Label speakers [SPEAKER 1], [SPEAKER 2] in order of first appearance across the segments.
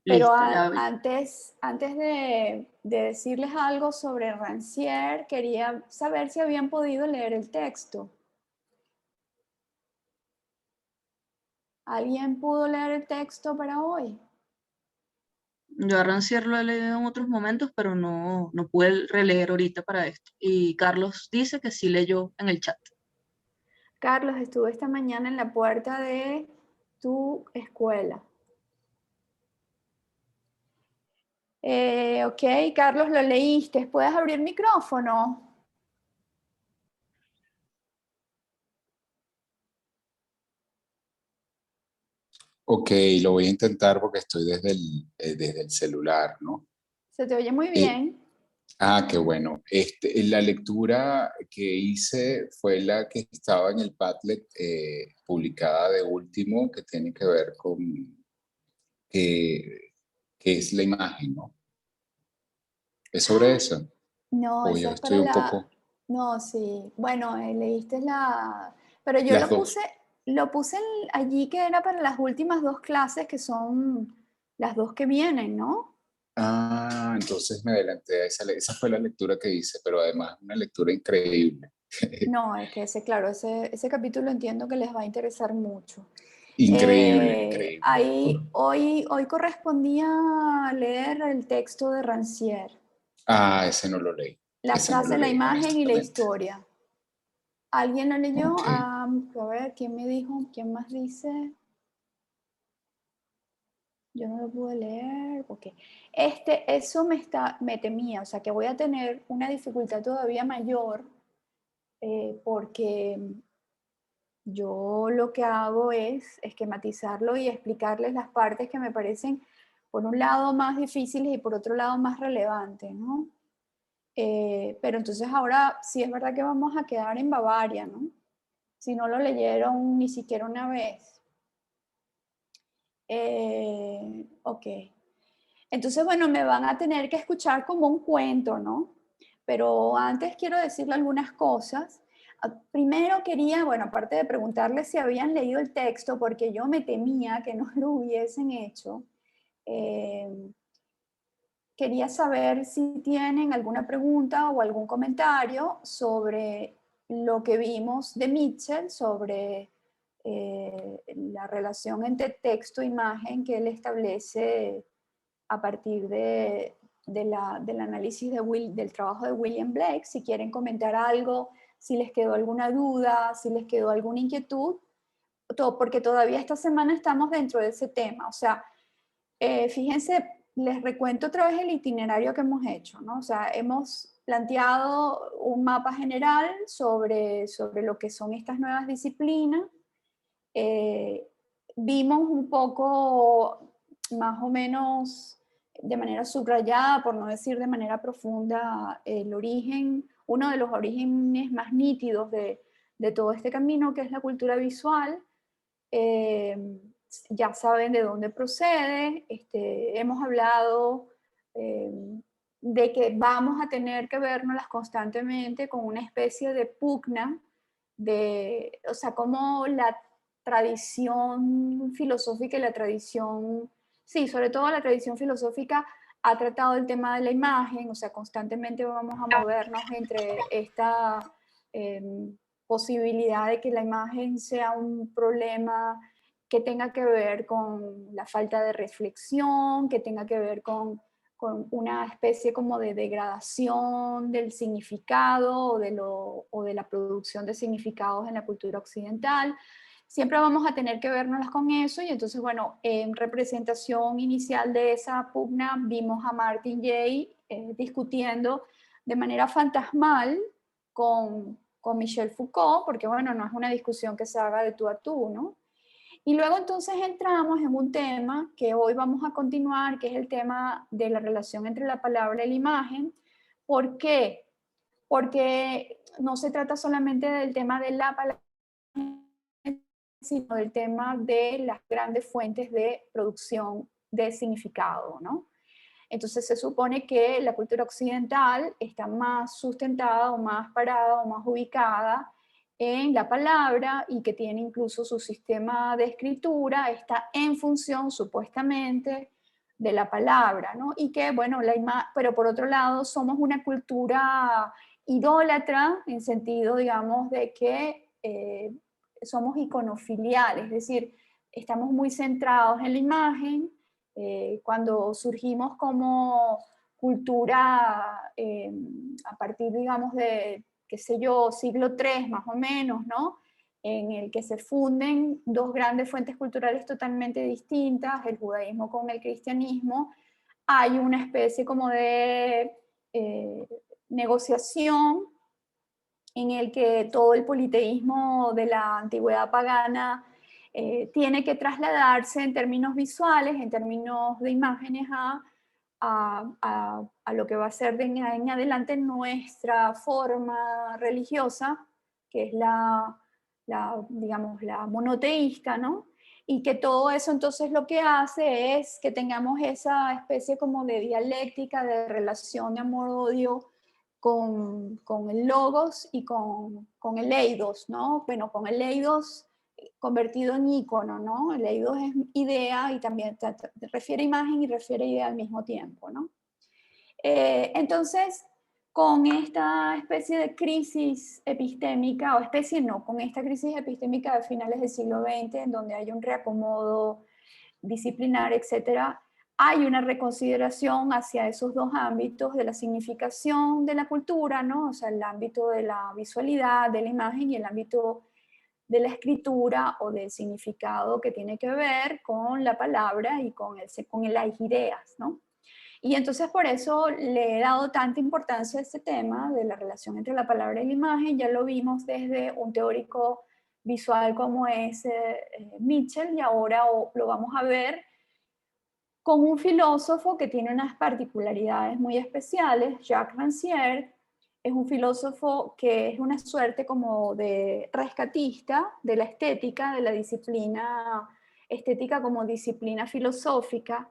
[SPEAKER 1] Pero
[SPEAKER 2] Listo, ya vi.
[SPEAKER 1] antes de decirles algo sobre Rancière, quería saber si habían podido leer el texto. ¿Alguien pudo leer el texto para hoy?
[SPEAKER 2] Yo a Rancière lo he leído en otros momentos, pero no pude releer ahorita para esto. Y Carlos dice que sí leyó en el chat.
[SPEAKER 1] Carlos, estuve esta mañana en la puerta de tu escuela. Ok, Carlos, lo leíste. ¿Puedes abrir micrófono?
[SPEAKER 3] Ok, lo voy a intentar porque estoy desde el celular, ¿no?
[SPEAKER 1] Se te oye muy
[SPEAKER 3] Eh,
[SPEAKER 1] bien.
[SPEAKER 3] qué bueno. La lectura que hice fue la que estaba en el Padlet, publicada de último, que tiene que ver con que, que es la imagen, ¿no? ¿Es sobre eso?
[SPEAKER 1] No,
[SPEAKER 3] O
[SPEAKER 1] esa
[SPEAKER 3] yo
[SPEAKER 1] es
[SPEAKER 3] estoy
[SPEAKER 1] para
[SPEAKER 3] un
[SPEAKER 1] la...
[SPEAKER 3] poco...
[SPEAKER 1] No, sí. Bueno, leíste la... Pero yo
[SPEAKER 3] Las dos.
[SPEAKER 1] lo puse allí que era para las últimas dos clases, que son las dos que vienen, ¿no?
[SPEAKER 3] Entonces me adelanté a esa fue la lectura que hice, pero además una lectura increíble.
[SPEAKER 1] No, es que claro, ese capítulo entiendo que les va a interesar mucho.
[SPEAKER 3] Increíble, increíble.
[SPEAKER 1] Hoy correspondía leer el texto de Rancière,
[SPEAKER 3] Ese no lo leí.
[SPEAKER 1] la
[SPEAKER 3] Ese no lo
[SPEAKER 1] frase, la
[SPEAKER 3] leí,
[SPEAKER 1] imagen y la
[SPEAKER 3] honestamente.
[SPEAKER 1] historia. ¿Alguien lo leyó?
[SPEAKER 3] Ok.
[SPEAKER 1] A ver, ¿quién me dijo? ¿Quién más dice? Yo no lo pude leer, porque eso me temía, o sea, que voy a tener una dificultad todavía mayor, porque yo lo que hago es esquematizarlo y explicarles las partes que me parecen, por un lado, más difíciles y por otro lado, más relevantes, ¿no? Pero entonces ahora sí es verdad que vamos a quedar en Bavaria, ¿no? Si no lo leyeron ni siquiera una vez. Ok. Entonces, bueno, me van a tener que escuchar como un cuento, ¿no? Pero antes quiero decirle algunas cosas. Primero quería, bueno, aparte de preguntarles si habían leído el texto, porque yo me temía que no lo hubiesen hecho, eh, quería saber si tienen alguna pregunta o algún comentario sobre lo que vimos de Mitchell, sobre la relación entre texto e imagen que él establece a partir del análisis del trabajo de William Blake. Si quieren comentar algo, si les quedó alguna duda, si les quedó alguna inquietud, porque todavía esta semana estamos dentro de ese tema. O sea, fíjense, les recuento otra vez el itinerario que hemos hecho, ¿no? O sea, hemos planteado un mapa general sobre lo que son estas nuevas disciplinas. Eh, Vimos un poco, más o menos de manera subrayada, por no decir de manera profunda, el origen, uno de los orígenes más nítidos de todo este camino, que es la cultura visual. Eh, ya saben de dónde procede. Hemos hablado eh, de que vamos a tener que vernos constantemente con una especie de pugna, o sea, como la tradición filosófica y la tradición, sí, sobre todo la tradición filosófica ha tratado el tema de la imagen, o sea, constantemente vamos a movernos entre esta eh, posibilidad de que la imagen sea un problema que tenga que ver con la falta de reflexión, que tenga que ver con una especie como de degradación del significado o de la producción de significados en la cultura occidental. Siempre vamos a tener que vernos con eso, y entonces, bueno, en representación inicial de esa pugna vimos a Martin Jay discutiendo de manera fantasmal con Michel Foucault, porque bueno, no es una discusión que se haga de tú a tú, ¿no? Y luego entonces entramos en un tema que hoy vamos a continuar, que es el tema de la relación entre la palabra y la imagen. ¿Por qué? Porque no se trata solamente del tema de la palabra, sino del tema de las grandes fuentes de producción de significado, ¿no? Entonces se supone que la cultura occidental está más sustentada o más parada o más ubicada en la palabra, y que tiene incluso su sistema de escritura, está en función supuestamente de la palabra, ¿no? Y que, bueno, pero por otro lado somos una cultura idólatra en sentido, digamos, de que somos iconofiliales, es decir, estamos muy centrados en la imagen. Cuando surgimos como cultura a partir, digamos, de, qué sé yo, siglo III más o menos, ¿no? En el que se funden dos grandes fuentes culturales totalmente distintas, el judaísmo con el cristianismo, hay una especie como de negociación en el que todo el politeísmo de la antigüedad pagana tiene que trasladarse en términos visuales, en términos de imágenes a lo que va a ser de en adelante nuestra forma religiosa, que es digamos, la monoteísta, ¿no? Y que todo eso entonces lo que hace es que tengamos esa especie como de dialéctica, de relación de amor-odio con el logos y con el eidos, ¿no? Bueno, con el eidos convertido en ícono, ¿no? El eidos es idea y también refiere imagen y refiere idea al mismo tiempo, ¿no? Entonces, con esta especie de crisis epistémica, o especie no, con esta crisis epistémica de finales del siglo XX, en donde hay un reacomodo disciplinar, etcétera, hay una reconsideración hacia esos dos ámbitos de la significación de la cultura, ¿no? O sea, el ámbito de la visualidad, de la imagen, y el ámbito de la escritura o del significado que tiene que ver con la palabra y con las ideas, ¿no? Y entonces por eso le he dado tanta importancia a este tema de la relación entre la palabra y la imagen. Ya lo vimos desde un teórico visual como es Mitchell, y ahora lo vamos a ver con un filósofo que tiene unas particularidades muy especiales. Jacques Rancière es un filósofo que es una suerte como de rescatista de la estética, de la disciplina estética como disciplina filosófica.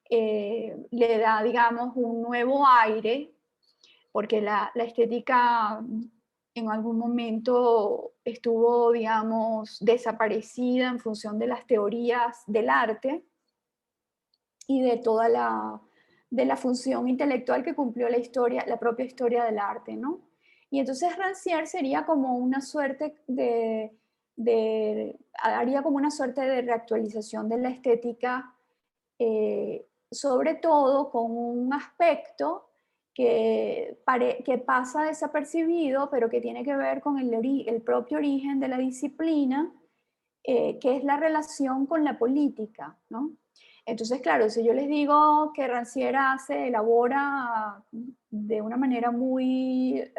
[SPEAKER 1] Le da, digamos, un nuevo aire, porque la estética en algún momento estuvo, digamos, desaparecida en función de las teorías del arte y de toda de la función intelectual que cumplió la propia historia del arte, ¿no? Y entonces Rancière sería como una suerte haría como una suerte de reactualización de la estética, sobre todo con un aspecto que pasa desapercibido, pero que tiene que ver con el propio origen de la disciplina, que es la relación con la política, ¿no? Entonces, claro, si yo les digo que Rancière elabora de una manera muy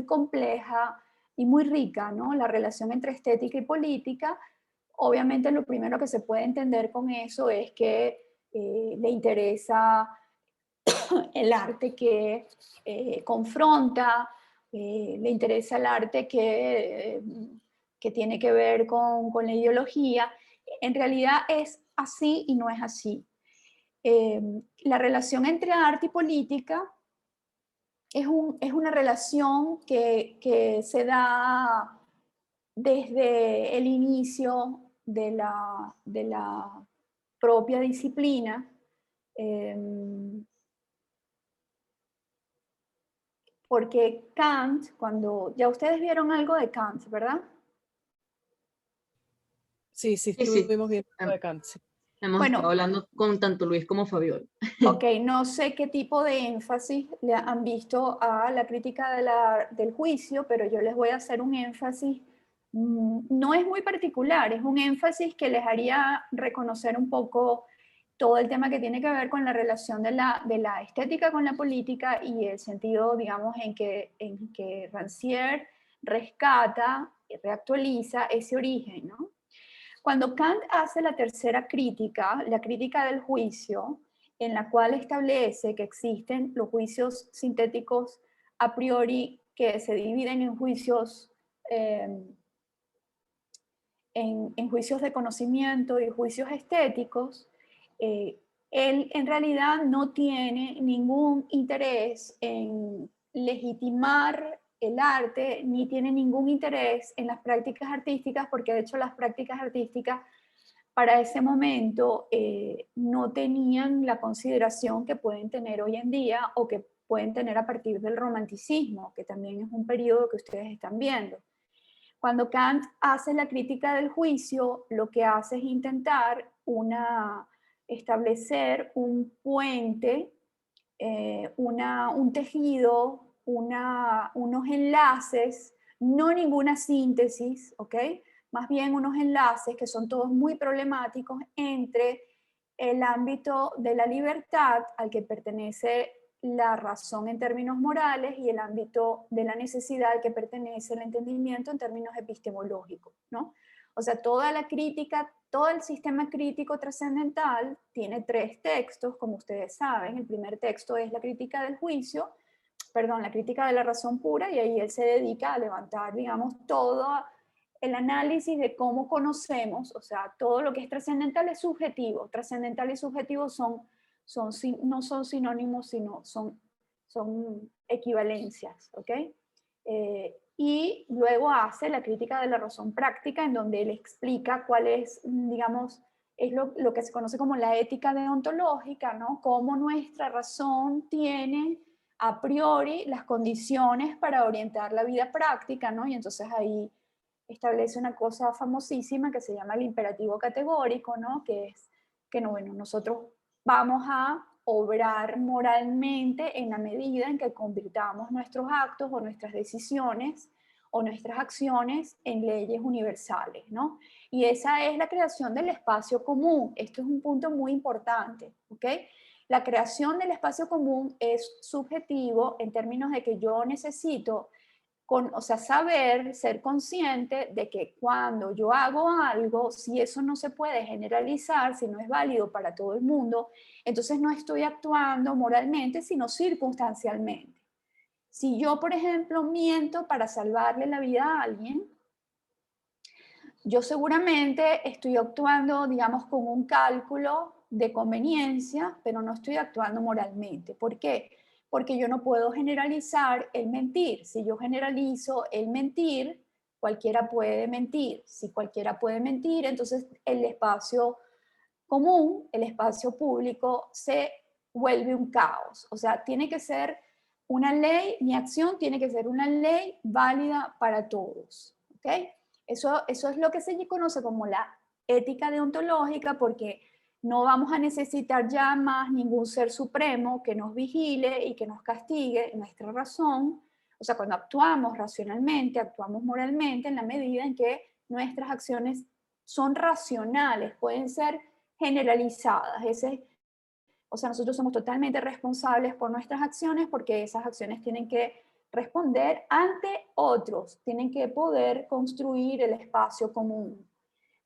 [SPEAKER 1] compleja y muy rica, ¿no?, la relación entre estética y política, obviamente lo primero que se puede entender con eso es que le interesa el arte que confronta, le interesa el arte que tiene que ver con la ideología. En realidad es así y no es así. La relación entre arte y política es una relación que se da desde el inicio de la propia disciplina. Porque Kant, ya ustedes vieron algo de Kant, ¿verdad?
[SPEAKER 4] Sí,
[SPEAKER 2] Sí.
[SPEAKER 4] estuvimos viendo de Kant. Sí.
[SPEAKER 2] Hemos estado hablando con tanto Luis como Fabiola.
[SPEAKER 1] Ok, no sé qué tipo de énfasis le han visto a la crítica del juicio, pero yo les voy a hacer un énfasis, no es muy particular, es un énfasis que les haría reconocer un poco todo el tema que tiene que ver con la relación de la estética con la política y el sentido, digamos, en que Rancière rescata y reactualiza ese origen, ¿no? Cuando Kant hace la tercera crítica, la crítica del juicio, en la cual establece que existen los juicios sintéticos a priori que se dividen en juicios, en juicios de conocimiento y juicios estéticos, él en realidad no tiene ningún interés en legitimar el arte, ni tiene ningún interés en las prácticas artísticas, porque de hecho las prácticas artísticas para ese momento no tenían la consideración que pueden tener hoy en día o que pueden tener a partir del romanticismo, que también es un periodo que ustedes están viendo. Cuando Kant hace la crítica del juicio, lo que hace es intentar establecer un puente, un tejido, unos enlaces, no ninguna síntesis, ¿ok? Más bien unos enlaces que son todos muy problemáticos entre el ámbito de la libertad al que pertenece la razón en términos morales y el ámbito de la necesidad al que pertenece el entendimiento en términos epistemológicos, ¿no? O sea, toda la crítica, todo el sistema crítico trascendental tiene 3 textos, como ustedes saben. El primer texto es la crítica del juicio, perdón, la crítica de la razón pura, y ahí él se dedica a levantar, digamos, todo el análisis de cómo conocemos, o sea, todo lo que es trascendental es subjetivo. Trascendental y subjetivo no son sinónimos, sino son equivalencias, ¿ok? Y luego hace la crítica de la razón práctica, en donde él explica cuál es, digamos, es lo que se conoce como la ética deontológica, ¿no? Cómo nuestra razón tiene a priori las condiciones para orientar la vida práctica, ¿no? Y entonces ahí establece una cosa famosísima que se llama el imperativo categórico, ¿no? Que es que no, bueno, nosotros vamos a obrar moralmente en la medida en que convirtamos nuestros actos o nuestras decisiones o nuestras acciones en leyes universales, ¿no? Y esa es la creación del espacio común. Esto es un punto muy importante, ¿ok? La creación del espacio común es subjetivo en términos de que yo necesito o sea, saber, ser consciente de que cuando yo hago algo, si eso no se puede generalizar, si no es válido para todo el mundo, entonces no estoy actuando moralmente, sino circunstancialmente. Si yo, por ejemplo, miento para salvarle la vida a alguien, yo seguramente estoy actuando, digamos, con un cálculo de conveniencia, pero no estoy actuando moralmente. ¿Por qué? Porque yo no puedo generalizar el mentir. Si yo generalizo el mentir, cualquiera puede mentir. Si cualquiera puede mentir, entonces el espacio común, el espacio público, se vuelve un caos. O sea, tiene que ser una ley, mi acción tiene que ser una ley válida para todos. ¿Ok? Eso es lo que se conoce como la ética deontológica, porque no vamos a necesitar ya más ningún ser supremo que nos vigile y que nos castigue nuestra razón. O sea, cuando actuamos racionalmente, actuamos moralmente en la medida en que nuestras acciones son racionales, pueden ser generalizadas. O sea, nosotros somos totalmente responsables por nuestras acciones porque esas acciones tienen que responder ante otros, tienen que poder construir el espacio común.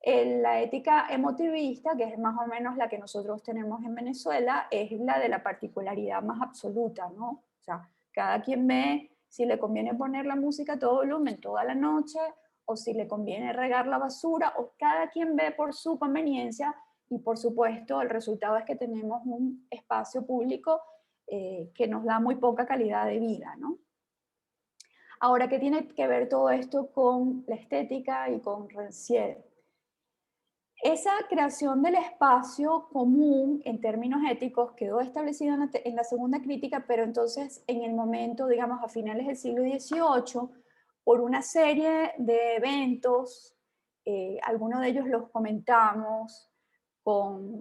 [SPEAKER 1] La ética emotivista, que es más o menos la que nosotros tenemos en Venezuela, es la de la particularidad más absoluta, ¿no? O sea, cada quien ve si le conviene poner la música a todo volumen toda la noche, o si le conviene regar la basura, o cada quien ve por su conveniencia, y por supuesto el resultado es que tenemos un espacio público que nos da muy poca calidad de vida, ¿no? Ahora, ¿qué tiene que ver todo esto con la estética y con Rancière? Esa creación del espacio común en términos éticos quedó establecida en la segunda crítica, pero entonces en el momento, digamos, a finales del siglo XVIII, por una serie de eventos, algunos de ellos los comentamos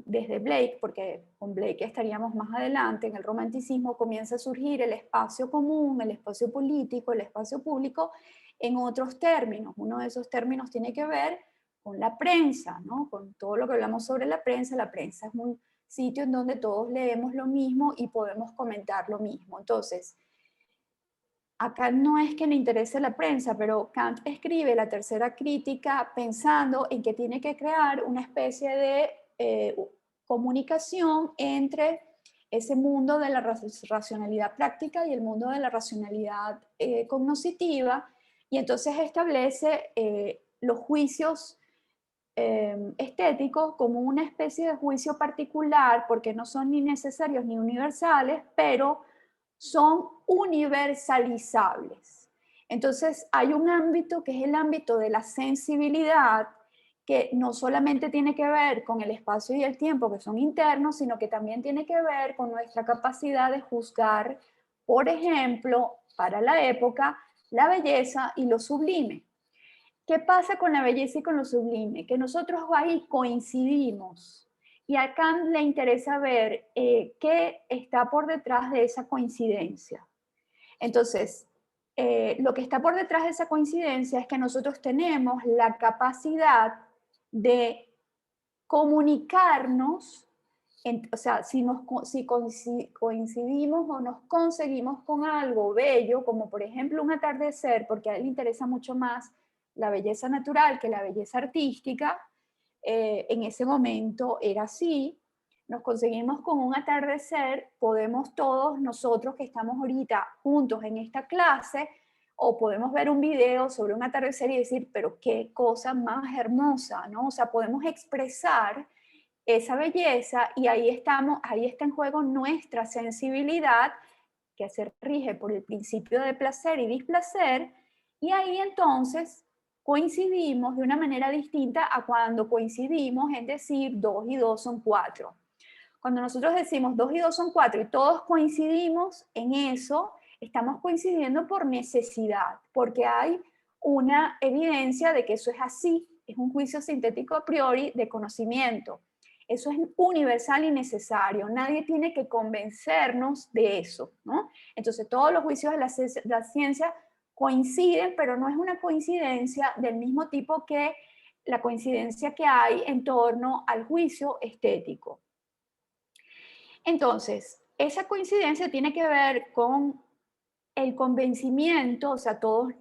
[SPEAKER 1] desde Blake, porque con Blake estaríamos más adelante, en el romanticismo comienza a surgir el espacio común, el espacio político, el espacio público, en otros términos. Uno de esos términos tiene que ver con la prensa, ¿no? Con todo lo que hablamos sobre la prensa. La prensa es un sitio en donde todos leemos lo mismo y podemos comentar lo mismo. Entonces, acá no es que le interese la prensa, pero Kant escribe la tercera crítica pensando en que tiene que crear una especie de comunicación entre ese mundo de la racionalidad práctica y el mundo de la racionalidad cognoscitiva, y entonces establece los juicios estéticos como una especie de juicio particular, porque no son ni necesarios ni universales, pero son universalizables. Entonces hay un ámbito que es el ámbito de la sensibilidad, que no solamente tiene que ver con el espacio y el tiempo, que son internos, sino que también tiene que ver con nuestra capacidad de juzgar, por ejemplo, para la época, la belleza y lo sublime. ¿Qué pasa con la belleza y con lo sublime? Que nosotros ahí coincidimos. Y a Kant le interesa ver qué está por detrás de esa coincidencia. Entonces, lo que está por detrás de esa coincidencia es que nosotros tenemos la capacidad de comunicarnos, o sea, si coincidimos o nos conseguimos con algo bello, como por ejemplo un atardecer, porque a él le interesa mucho más la belleza natural que la belleza artística, en ese momento era así, nos conseguimos con un atardecer, podemos todos nosotros que estamos ahorita juntos en esta clase, o podemos ver un video sobre un atardecer y decir, pero qué cosa más hermosa, ¿no? O sea, podemos expresar esa belleza y ahí estamos, ahí está en juego nuestra sensibilidad que se rige por el principio de placer y displacer, y ahí entonces coincidimos de una manera distinta a cuando coincidimos en decir 2 y 2 son 4. Cuando nosotros decimos 2 y 2 son 4 y todos coincidimos en eso, estamos coincidiendo por necesidad, porque hay una evidencia de que eso es así, es un juicio sintético a priori de conocimiento. Eso es universal y necesario. Nadie tiene que convencernos de eso, ¿no? Entonces, todos los juicios de la ciencia coinciden, pero no es una coincidencia del mismo tipo que la coincidencia que hay en torno al juicio estético. Entonces, esa coincidencia tiene que ver con el convencimiento, o sea, todos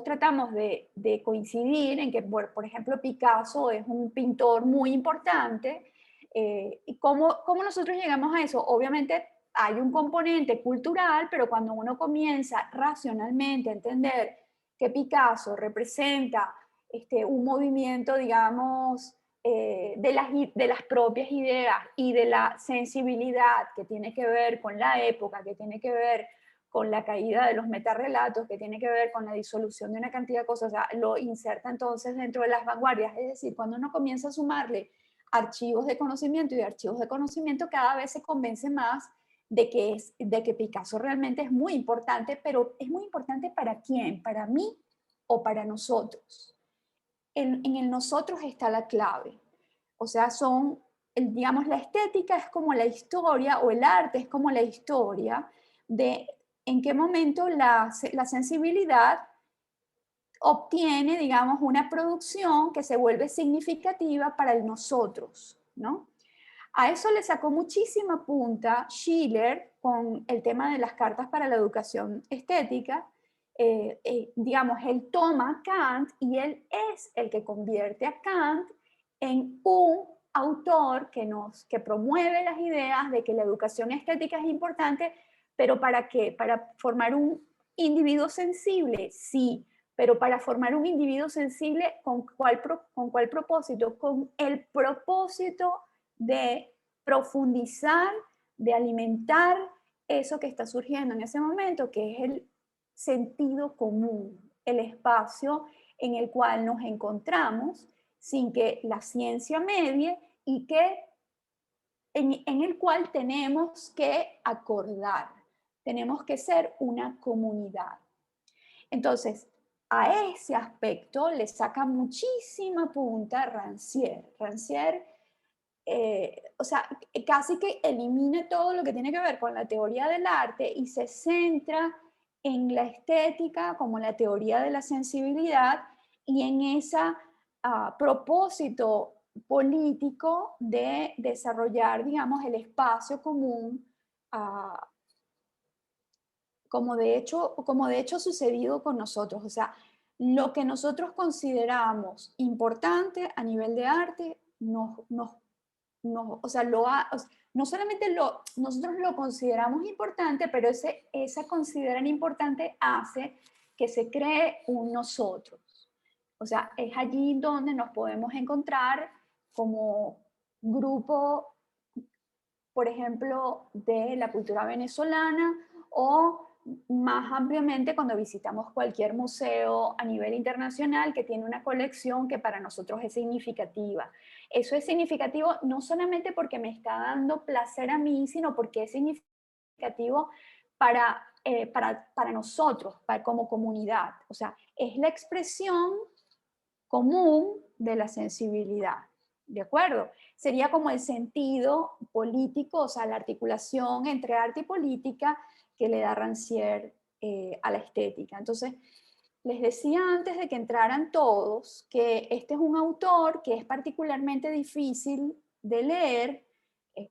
[SPEAKER 1] tratamos de coincidir en que, por ejemplo, Picasso es un pintor muy importante. ¿Y cómo nosotros llegamos a eso? Obviamente hay un componente cultural, pero cuando uno comienza racionalmente a entender que Picasso representa un movimiento, digamos, de las propias ideas y de la sensibilidad que tiene que ver con la época, que tiene que ver con la caída de los metarrelatos, que tiene que ver con la disolución de una cantidad de cosas, o sea, lo inserta entonces dentro de las vanguardias. Es decir, cuando uno comienza a sumarle archivos de conocimiento y archivos de conocimiento, cada vez se convence más de que Picasso realmente es muy importante, pero es muy importante ¿para quién? ¿Para mí o para nosotros? En el nosotros está la clave. O sea, digamos, la estética es como la historia, o el arte es como la historia de en qué momento la sensibilidad obtiene, digamos, una producción que se vuelve significativa para el nosotros, ¿no? A eso le sacó muchísima punta Schiller con el tema de las cartas para la educación estética. Digamos, él toma a Kant y él es el que convierte a Kant en un autor que promueve las ideas de que la educación estética es importante, pero ¿para qué? Para formar un individuo sensible, sí, pero para formar un individuo sensible, ¿con cuál propósito? Con el propósito de profundizar, de alimentar eso que está surgiendo en ese momento, que es el sentido común, el espacio en el cual nos encontramos sin que la ciencia medie y en el cual tenemos que acordar, tenemos que ser una comunidad. Entonces, a ese aspecto le saca muchísima punta Rancière. Rancière, o sea, casi que elimina todo lo que tiene que ver con la teoría del arte y se centra en la estética como la teoría de la sensibilidad y en ese propósito político de desarrollar, digamos, el espacio común, como de hecho ha sucedido con nosotros. O sea, lo que nosotros consideramos importante a nivel de arte, o sea, no solamente nosotros lo consideramos importante, pero esa consideran importante hace que se cree un nosotros. O sea, es allí donde nos podemos encontrar como grupo, por ejemplo, de la cultura venezolana o más ampliamente cuando visitamos cualquier museo a nivel internacional que tiene una colección que para nosotros es significativa. Eso es significativo no solamente porque me está dando placer a mí, sino porque es significativo para nosotros, como comunidad. O sea, es la expresión común de la sensibilidad. ¿De acuerdo? Sería como el sentido político, o sea, la articulación entre arte y política que le da Rancière a la estética. Entonces, les decía antes de que entraran todos que este es un autor que es particularmente difícil de leer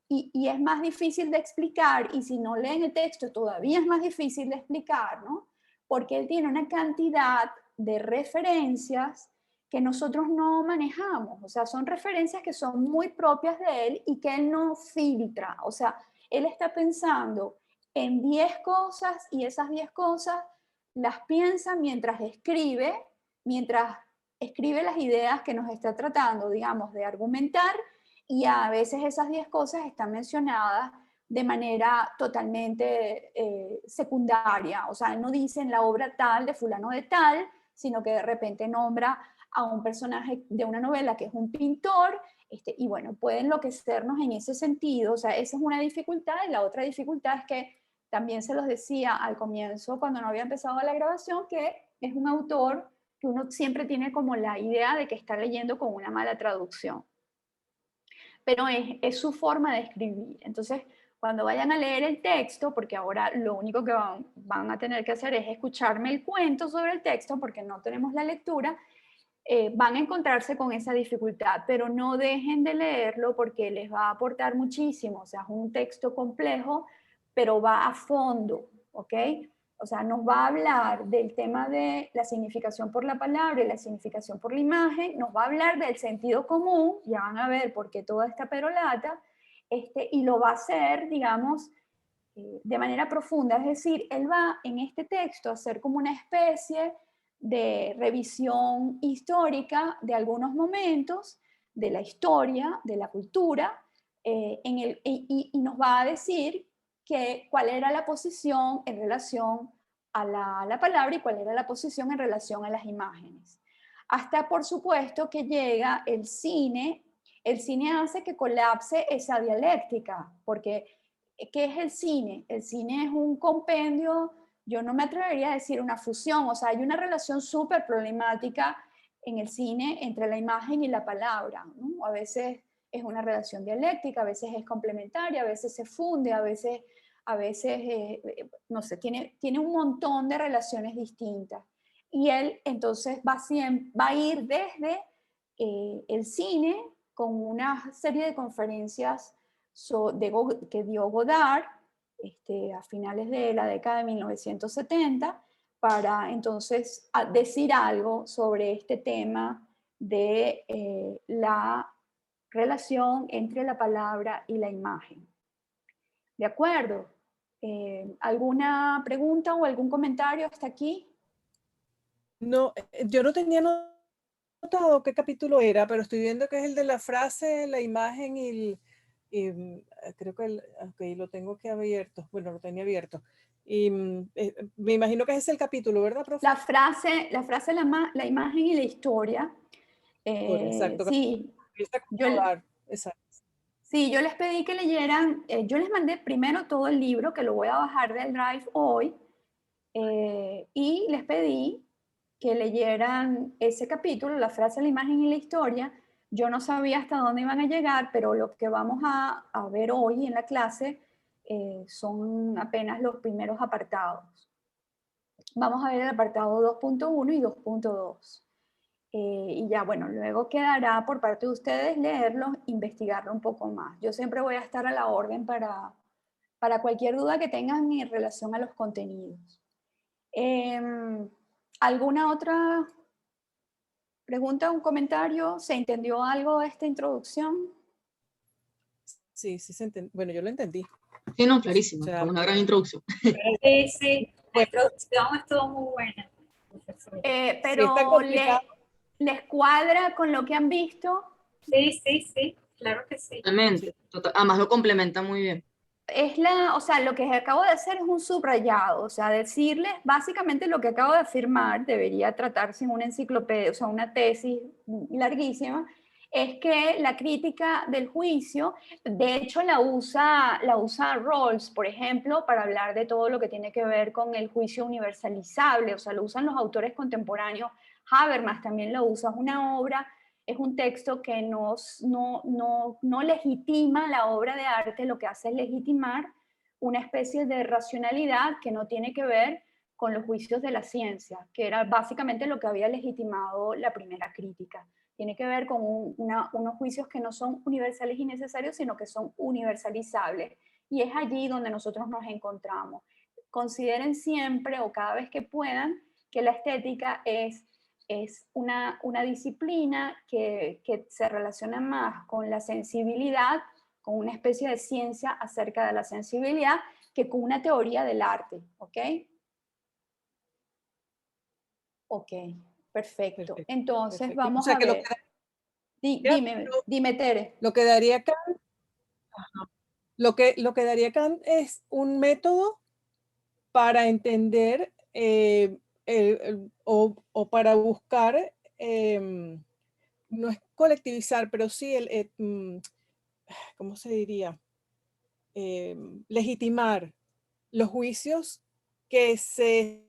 [SPEAKER 1] y es más difícil de explicar, y si no leen el texto todavía es más difícil de explicar, ¿no? Porque él tiene una cantidad de referencias que nosotros no manejamos, o sea, son referencias que son muy propias de él y que él no filtra, o sea, él está pensando en 10 cosas y esas 10 cosas las piensa mientras escribe las ideas que nos está tratando, digamos, de argumentar, y a veces esas 10 cosas están mencionadas de manera totalmente secundaria, o sea, él no dice en la obra tal de fulano de tal, sino que de repente nombra a un personaje de una novela que es un pintor, y bueno, puede enloquecernos en ese sentido, o sea, esa es una dificultad, y la otra dificultad es que también se los decía al comienzo, cuando no había empezado la grabación, que es un autor que uno siempre tiene como la idea de que está leyendo con una mala traducción. Pero es su forma de escribir. Entonces, cuando vayan a leer el texto, porque ahora lo único que van a tener que hacer es escucharme el cuento sobre el texto, porque no tenemos la lectura, van a encontrarse con esa dificultad, pero no dejen de leerlo porque les va a aportar muchísimo. O sea, es un texto complejo, pero va a fondo, ¿ok? O sea, nos va a hablar del tema de la significación por la palabra y la significación por la imagen, nos va a hablar del sentido común, ya van a ver por qué toda esta perolata, y lo va a hacer, digamos, de manera profunda. Es decir, él va en este texto a hacer como una especie de revisión histórica de algunos momentos de la historia, de la cultura, y nos va a decir cuál era la posición en relación a la palabra y cuál era la posición en relación a las imágenes. Hasta, por supuesto, que llega el cine. El cine hace que colapse esa dialéctica, porque ¿qué es el cine? El cine es un compendio, yo no me atrevería a decir una fusión, o sea, hay una relación súper problemática en el cine entre la imagen y la palabra, ¿no? A veces es una relación dialéctica, a veces es complementaria, a veces se funde, a veces no sé, tiene un montón de relaciones distintas. Y él entonces va a ir desde el cine con una serie de conferencias que dio Godard a finales de la década de 1970, para entonces decir algo sobre este tema de la relación entre la palabra y la imagen. ¿De acuerdo? ¿Alguna pregunta o algún comentario hasta aquí?
[SPEAKER 4] No, yo no tenía notado qué capítulo era, pero estoy viendo que es el de la frase, la imagen creo que okay, lo tengo aquí abierto. Bueno, lo tenía abierto. Y me imagino que ese es el capítulo, ¿verdad, profe?
[SPEAKER 1] La frase, la imagen y la historia.
[SPEAKER 4] Exacto.
[SPEAKER 1] Sí,
[SPEAKER 4] Exacto.
[SPEAKER 1] sí, yo les pedí que leyeran, yo les mandé primero todo el libro, que lo voy a bajar del Drive hoy, y les pedí que leyeran ese capítulo, la frase, la imagen y la historia. Yo no sabía hasta dónde iban a llegar, pero lo que vamos a ver hoy en la clase son apenas los primeros apartados. Vamos a ver el apartado 2.1 y 2.2. Y ya, bueno, luego quedará por parte de ustedes leerlo, investigarlo un poco más. Yo siempre voy a estar a la orden para cualquier duda que tengan en relación a los contenidos. ¿Alguna otra pregunta, un comentario? ¿Se entendió algo de esta introducción?
[SPEAKER 4] Sí, se entendió. Bueno, yo lo entendí.
[SPEAKER 2] Sí, no, clarísimo.
[SPEAKER 4] O sea,
[SPEAKER 2] Fue una gran introducción.
[SPEAKER 5] Sí, la introducción estuvo muy buena.
[SPEAKER 1] Pero
[SPEAKER 4] está complicado.
[SPEAKER 1] ¿les cuadra con lo que han visto?
[SPEAKER 5] Sí, claro que sí.
[SPEAKER 2] Totalmente. Además lo complementa muy bien.
[SPEAKER 1] o sea, lo que acabo de hacer es un subrayado, o sea, decirles básicamente lo que acabo de afirmar, debería tratarse en una enciclopedia, o sea, una tesis larguísima, es que la crítica del juicio, de hecho la usa Rawls, por ejemplo, para hablar de todo lo que tiene que ver con el juicio universalizable, o sea, lo usan los autores contemporáneos. Habermas también lo usa, es una obra, es un texto que no legitima la obra de arte, lo que hace es legitimar una especie de racionalidad que no tiene que ver con los juicios de la ciencia, que era básicamente lo que había legitimado la primera crítica. Tiene que ver con unos juicios que no son universales y necesarios, sino que son universalizables. Y es allí donde nosotros nos encontramos. Consideren siempre o cada vez que puedan que la estética es una disciplina que se relaciona más con la sensibilidad, con una especie de ciencia acerca de la sensibilidad, que con una teoría del arte, ¿ok? Ok, perfecto.
[SPEAKER 4] Perfecto,
[SPEAKER 1] Entonces
[SPEAKER 4] perfecto. O
[SPEAKER 1] vamos
[SPEAKER 4] sea
[SPEAKER 1] a
[SPEAKER 4] que
[SPEAKER 1] ver. Dime, Tere.
[SPEAKER 4] lo que daría Kant, lo que daría Kant es un método para entender o para buscar, no es colectivizar, pero sí ¿cómo se diría? Legitimar los juicios que se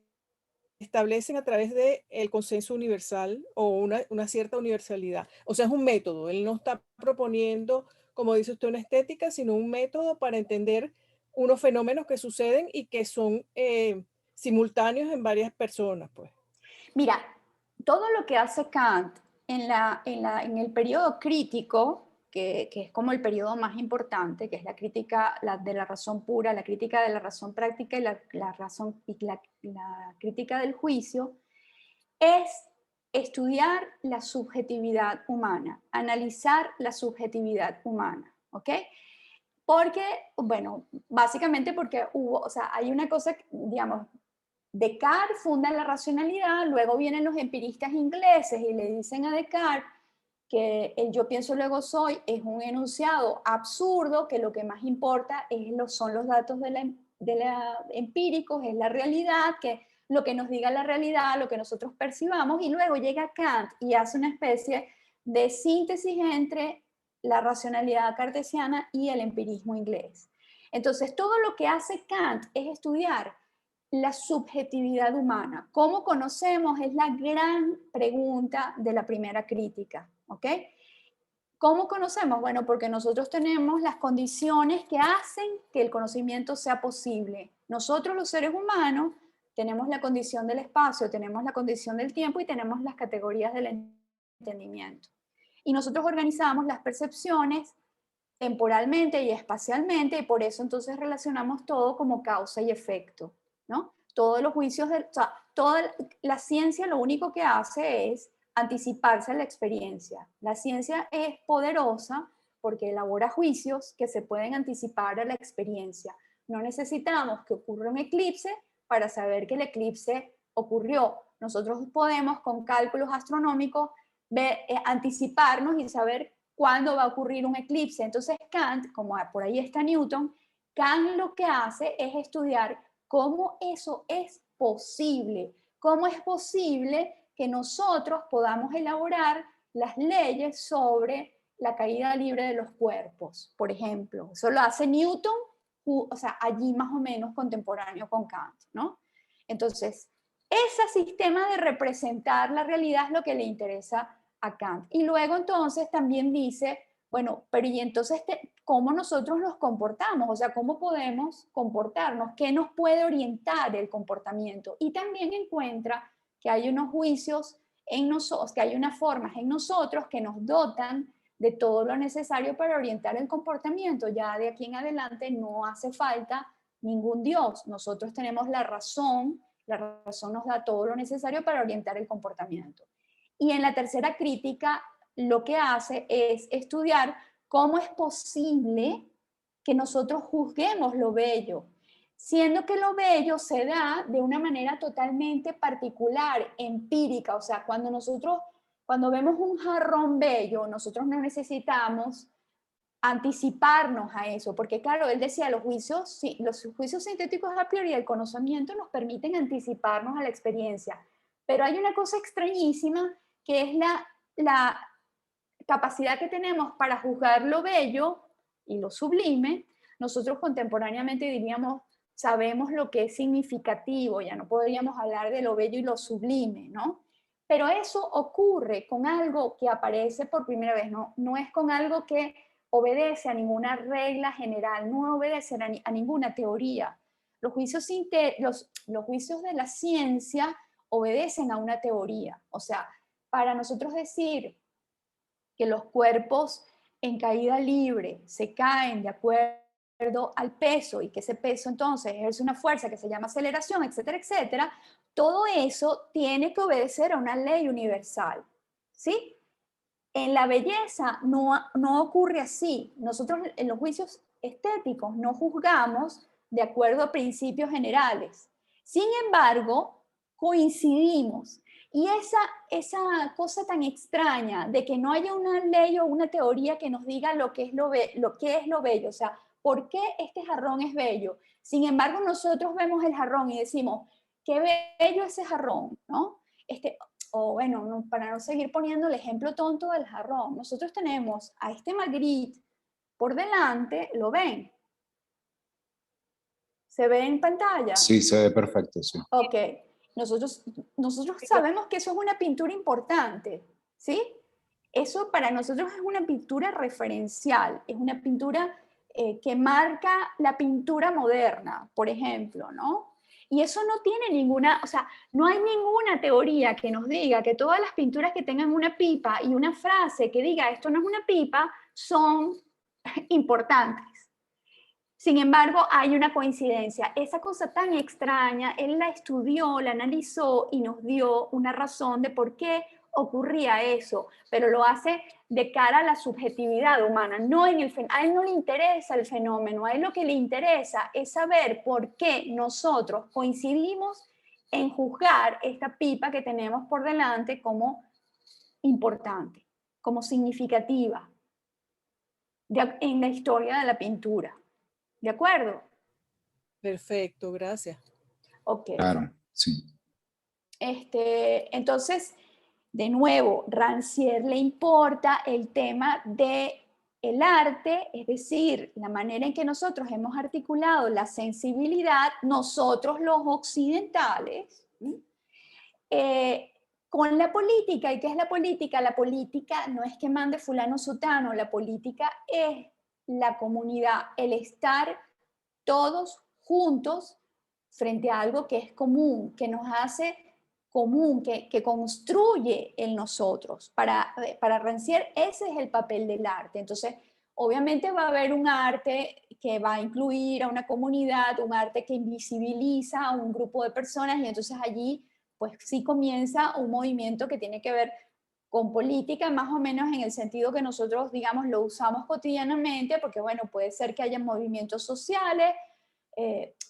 [SPEAKER 4] establecen a través del consenso universal o una cierta universalidad. O sea, es un método. Él no está proponiendo, como dice usted, una estética, sino un método para entender unos fenómenos que suceden y que son simultáneos en varias personas, pues.
[SPEAKER 1] Mira, todo lo que hace Kant en el periodo crítico, que es como el periodo más importante, que es la crítica de la razón pura, la crítica de la razón práctica y la crítica del juicio, es estudiar la subjetividad humana, analizar la subjetividad humana, ¿ok? Porque, bueno, básicamente porque o sea, hay una cosa, digamos, Descartes funda la racionalidad, luego vienen los empiristas ingleses y le dicen a Descartes que el yo pienso luego soy es un enunciado absurdo, que lo que más importa son los datos empíricos, es la realidad, que lo que nos diga la realidad, lo que nosotros percibamos, y luego llega Kant y hace una especie de síntesis entre la racionalidad cartesiana y el empirismo inglés. Entonces, todo lo que hace Kant es estudiar la subjetividad humana. ¿Cómo conocemos? Es la gran pregunta de la primera crítica, ¿ok? ¿Cómo conocemos? Bueno, porque nosotros tenemos las condiciones que hacen que el conocimiento sea posible. Nosotros los seres humanos tenemos la condición del espacio, tenemos la condición del tiempo y tenemos las categorías del entendimiento. Y nosotros organizamos las percepciones temporalmente y espacialmente, y por eso entonces relacionamos todo como causa y efecto, ¿no? Todos los juicios, o sea, toda la ciencia lo único que hace es anticiparse a la experiencia. La ciencia es poderosa porque elabora juicios que se pueden anticipar a la experiencia. No necesitamos que ocurra un eclipse para saber que el eclipse ocurrió. Nosotros podemos con cálculos astronómicos anticiparnos y saber cuándo va a ocurrir un eclipse. Entonces Kant, como por ahí está Newton, Kant lo que hace es estudiar cómo eso es posible, cómo es posible que nosotros podamos elaborar las leyes sobre la caída libre de los cuerpos, por ejemplo. Eso lo hace Newton, o sea, allí más o menos contemporáneo con Kant, ¿no? Entonces, ese sistema de representar la realidad es lo que le interesa a Kant. Y luego entonces también dice, bueno, pero y entonces, ¿cómo nosotros nos comportamos? O sea, ¿cómo podemos comportarnos? ¿Qué nos puede orientar el comportamiento? Y también encuentra que hay unos juicios en nosotros, que hay unas formas en nosotros que nos dotan de todo lo necesario para orientar el comportamiento. Ya de aquí en adelante no hace falta ningún Dios. Nosotros tenemos la razón nos da todo lo necesario para orientar el comportamiento. Y en la tercera crítica, lo que hace es estudiar cómo es posible que nosotros juzguemos lo bello, siendo que lo bello se da de una manera totalmente particular, empírica. O sea, cuando vemos un jarrón bello, nosotros no necesitamos anticiparnos a eso, porque claro, él decía, los juicios sintéticos a priori del conocimiento nos permiten anticiparnos a la experiencia, pero hay una cosa extrañísima que es la capacidad que tenemos para juzgar lo bello y lo sublime. Nosotros contemporáneamente diríamos, sabemos lo que es significativo, ya no podríamos hablar de lo bello y lo sublime, ¿no? Pero eso ocurre con algo que aparece por primera vez, no es con algo que obedece a ninguna regla general, no obedece a ninguna teoría. Los juicios de la ciencia obedecen a una teoría. O sea, para nosotros decir que los cuerpos en caída libre se caen de acuerdo al peso y que ese peso entonces ejerce una fuerza que se llama aceleración, etcétera, etcétera, todo eso tiene que obedecer a una ley universal, ¿sí? En la belleza no ocurre así. Nosotros en los juicios estéticos no juzgamos de acuerdo a principios generales. Sin embargo, coincidimos. Y esa cosa tan extraña de que no haya una ley o una teoría que nos diga lo que es lo bello, o sea, ¿por qué este jarrón es bello? Sin embargo, nosotros vemos el jarrón y decimos, qué bello ese jarrón, ¿no? O bueno, para no seguir poniendo el ejemplo tonto del jarrón, nosotros tenemos a este Magritte por delante, ¿lo ven? ¿Se ve en pantalla?
[SPEAKER 3] Sí, se ve perfecto, sí.
[SPEAKER 1] Ok, nosotros sabemos que eso es una pintura importante, ¿sí? Eso para nosotros es una pintura referencial, es una pintura que marca la pintura moderna, por ejemplo, ¿no? Y eso no tiene ninguna, o sea, no hay ninguna teoría que nos diga que todas las pinturas que tengan una pipa y una frase que diga esto no es una pipa son importantes. Sin embargo, hay una coincidencia. Esa cosa tan extraña, él la estudió, la analizó y nos dio una razón de por qué ocurría eso, pero lo hace de cara a la subjetividad humana. A él no le interesa el fenómeno, a él lo que le interesa es saber por qué nosotros coincidimos en juzgar esta pipa que tenemos por delante como importante, como significativa en la historia de la pintura. ¿De acuerdo?
[SPEAKER 4] Perfecto, gracias.
[SPEAKER 1] Ok.
[SPEAKER 3] Claro, sí.
[SPEAKER 1] Entonces, de nuevo, Rancière le importa el tema del arte, es decir, la manera en que nosotros hemos articulado la sensibilidad, nosotros los occidentales, con la política. ¿Y qué es la política? La política no es que mande fulano sutano, la política es la comunidad, el estar todos juntos frente a algo que es común, que nos hace común, que construye en nosotros. Para Rancière ese es el papel del arte. Entonces, obviamente va a haber un arte que va a incluir a una comunidad, un arte que invisibiliza a un grupo de personas y entonces allí pues sí comienza un movimiento que tiene que ver con política, más o menos en el sentido que nosotros, digamos, lo usamos cotidianamente, porque bueno, puede ser que haya movimientos sociales,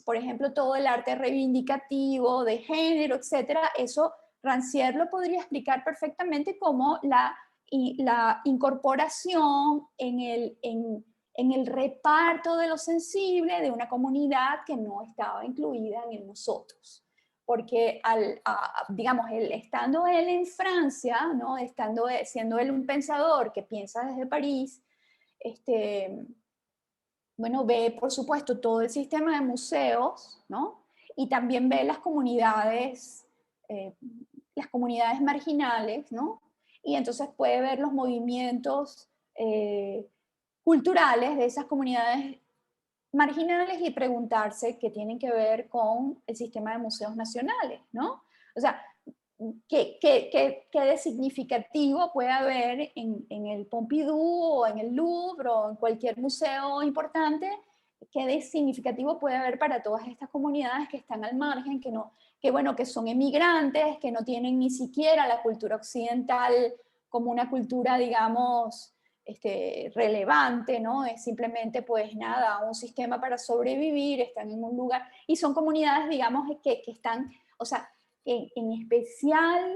[SPEAKER 1] por ejemplo, todo el arte reivindicativo de género, etcétera. Eso Rancière lo podría explicar perfectamente como la incorporación en el reparto de lo sensible de una comunidad que no estaba incluida en nosotros. Porque, digamos, estando él en Francia, ¿no? Siendo él un pensador que piensa desde París, bueno, ve, por supuesto, todo el sistema de museos, ¿no? Y también ve las comunidades marginales, ¿no? Y entonces puede ver los movimientos culturales de esas comunidades marginales y preguntarse qué tienen que ver con el sistema de museos nacionales, ¿no? O sea, ¿qué de significativo puede haber en el Pompidou o en el Louvre o en cualquier museo importante? ¿Qué de significativo puede haber para todas estas comunidades que están al margen, que son emigrantes, que no tienen ni siquiera la cultura occidental como una cultura, digamos, relevante, ¿no? Es simplemente, pues nada, un sistema para sobrevivir, están en un lugar, y son comunidades, digamos, que están, o sea, en especial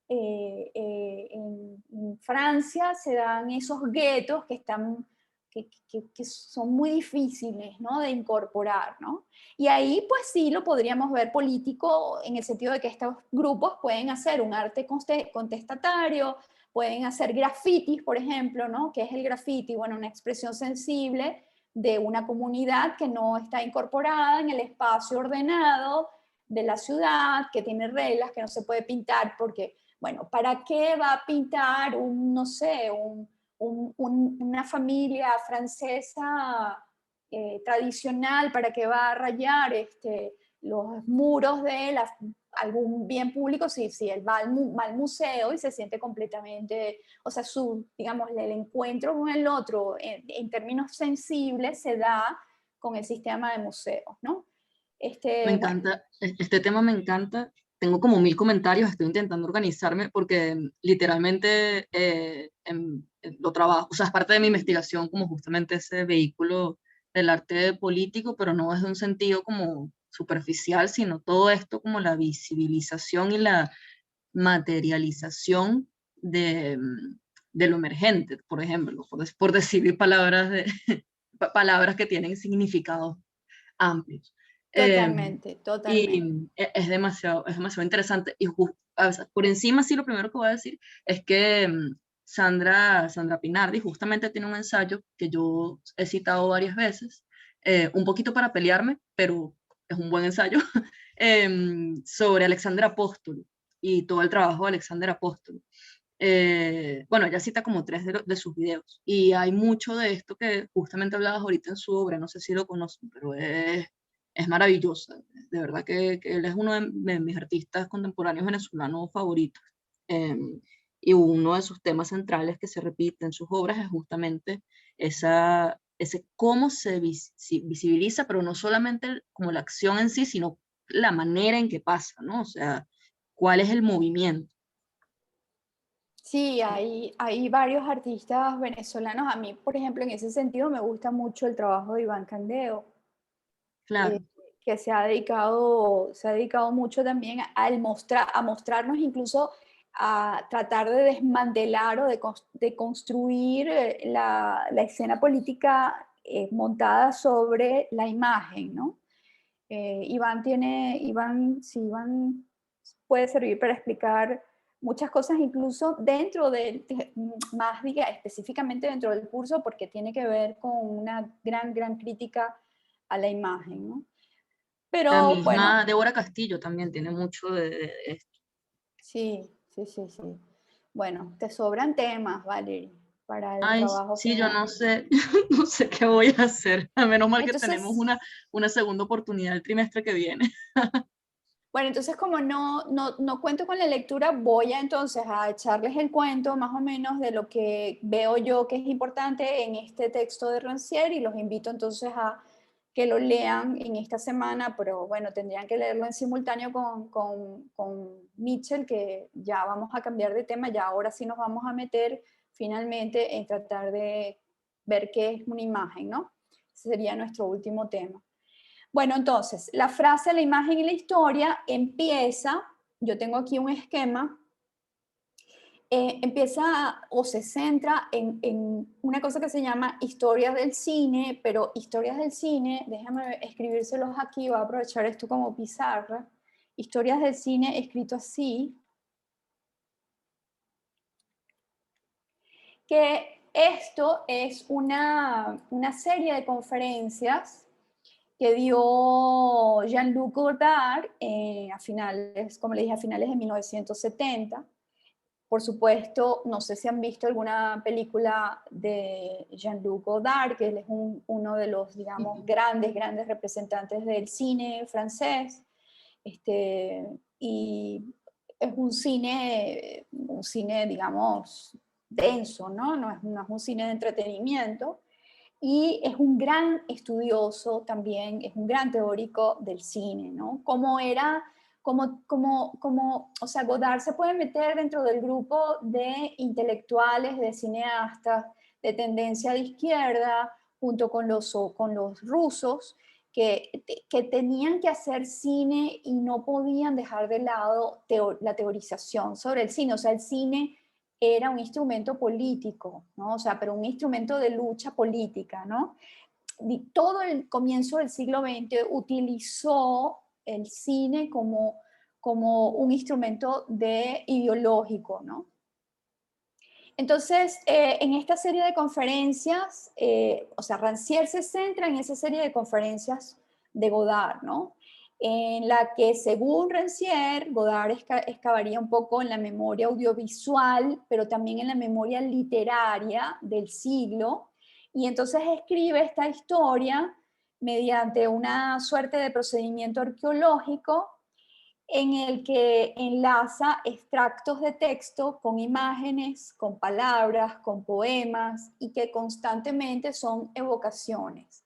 [SPEAKER 1] en Francia se dan esos guetos que que son muy difíciles, ¿no?, de incorporar, ¿no? Y ahí pues sí lo podríamos ver político en el sentido de que estos grupos pueden hacer un arte contestatario, pueden hacer grafitis, por ejemplo, ¿no? ¿Qué es el graffiti? Bueno, una expresión sensible de una comunidad que no está incorporada en el espacio ordenado de la ciudad, que tiene reglas, que no se puede pintar porque, bueno, ¿para qué va a pintar no sé, una familia francesa tradicional? ¿Para qué va a rayar los muros de algún bien público si él va al museo y se siente completamente, o sea, digamos, el encuentro con el otro en términos sensibles se da con el sistema de museos, ¿no?
[SPEAKER 2] Me
[SPEAKER 1] Bueno,
[SPEAKER 2] encanta, este tema me encanta. Tengo como 1000 comentarios, estoy intentando organizarme porque literalmente lo trabajo, o sea, es parte de mi investigación como justamente ese vehículo del arte político, pero no es de un sentido como superficial, sino todo esto como la visibilización y la materialización de lo emergente, por ejemplo, por decir palabras, palabras que tienen significados amplios.
[SPEAKER 1] totalmente,
[SPEAKER 2] Y
[SPEAKER 1] totalmente.
[SPEAKER 2] es demasiado interesante. Y o sea, por encima, sí, lo primero que voy a decir es que Sandra Pinardi justamente tiene un ensayo que yo he citado varias veces, un poquito para pelearme, pero es un buen ensayo, sobre Alexander Apóstolo y todo el trabajo de Alexander Apóstolo. Bueno, ella cita como 3 de sus videos y hay mucho de esto que justamente hablabas ahorita en su obra, no sé si lo conocen, pero es maravillosa, de verdad que él es uno de mis artistas contemporáneos venezolanos favoritos. Eh, y uno de sus temas centrales que se repite en sus obras es justamente ese cómo se visibiliza, pero no solamente como la acción en sí, sino la manera en que pasa, ¿no? O sea, cuál es el movimiento.
[SPEAKER 1] Sí, hay varios artistas venezolanos. A mí, por ejemplo, en ese sentido me gusta mucho el trabajo de Iván Candeo, eh,
[SPEAKER 2] Claro,
[SPEAKER 1] que se ha dedicado mucho también a mostrarnos, incluso a tratar de desmantelar o de construir la escena política montada sobre la imagen, ¿no? Iván puede servir para explicar muchas cosas, incluso dentro más diga, específicamente dentro del curso, porque tiene que ver con una gran crítica a la imagen, ¿no?
[SPEAKER 2] la
[SPEAKER 1] Pero bueno,
[SPEAKER 2] misma Débora Castillo también tiene mucho de esto.
[SPEAKER 1] sí. Bueno, te sobran temas, Valerie, para el
[SPEAKER 2] Ay,
[SPEAKER 1] trabajo
[SPEAKER 2] sí, yo
[SPEAKER 1] final.
[SPEAKER 2] no sé, no sé qué voy a hacer. A menos mal que tenemos
[SPEAKER 1] Entonces,
[SPEAKER 2] una segunda oportunidad el trimestre que viene.
[SPEAKER 1] bueno, entonces como no cuento con la lectura, voy a entonces a echarles el cuento más o menos de lo que veo yo que es importante en este texto de Rancière y los invito entonces a que lo lean en esta semana, pero bueno, tendrían que leerlo en simultáneo con Mitchell, que ya vamos a cambiar de tema, ya ahora sí nos vamos a meter finalmente en tratar de ver qué es una imagen, ¿no? Ese sería nuestro último tema. Bueno, entonces, la frase, la imagen y la historia empieza, yo tengo aquí un esquema, empieza o se centra en una cosa que se llama historias del cine, pero historias del cine, déjame escribírselos aquí, voy a aprovechar esto como pizarra, historias del cine escrito así, que esto es una serie de conferencias que dio Jean-Luc Godard a finales, como le dije, a finales de 1970. Por supuesto, no sé si han visto alguna película de Jean-Luc Godard, que él es uno de los, digamos, grandes representantes del cine francés. Y es un cine, digamos, denso, ¿no? No es un cine de entretenimiento, y es un gran estudioso también, es un gran teórico del cine, ¿no? O sea, Godard se puede meter dentro del grupo de intelectuales, de cineastas, de tendencia de izquierda, junto con los rusos, que tenían que hacer cine y no podían dejar de lado la teorización sobre el cine. O sea, el cine era un instrumento político, ¿no? O sea, pero un instrumento de lucha política, ¿no? Todo el comienzo del siglo XX utilizó el cine como un instrumento ideológico, ¿no? Entonces, en esta serie de conferencias, o sea, Rancière se centra en esa serie de conferencias de Godard, ¿no? En la que, según Rancière, Godard excavaría un poco en la memoria audiovisual, pero también en la memoria literaria del siglo, y entonces escribe esta historia mediante una suerte de procedimiento arqueológico en el que enlaza extractos de texto con imágenes, con palabras, con poemas, y que constantemente son evocaciones.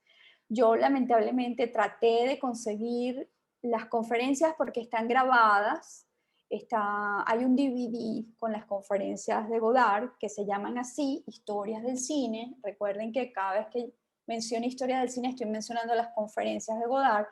[SPEAKER 1] Yo lamentablemente traté de conseguir las conferencias porque están grabadas. Hay un DVD con las conferencias de Godard que se llaman así, Historias del Cine. Recuerden que cada vez que menciono Historias del Cine estoy mencionando las conferencias de Godard.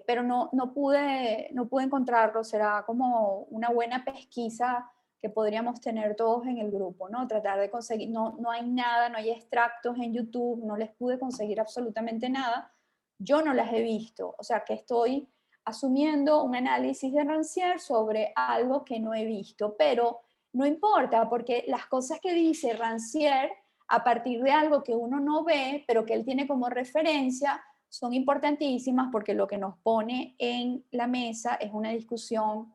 [SPEAKER 1] Pero no pude encontrarlo. Será como una buena pesquisa que podríamos tener todos en el grupo, ¿no? Tratar de conseguir, no hay nada, no hay extractos en YouTube, no les pude conseguir absolutamente nada. Yo no las he visto, o sea que estoy asumiendo un análisis de Rancière sobre algo que no he visto, pero no importa, porque las cosas que dice Rancière a partir de algo que uno no ve, pero que él tiene como referencia, son importantísimas porque lo que nos pone en la mesa es una discusión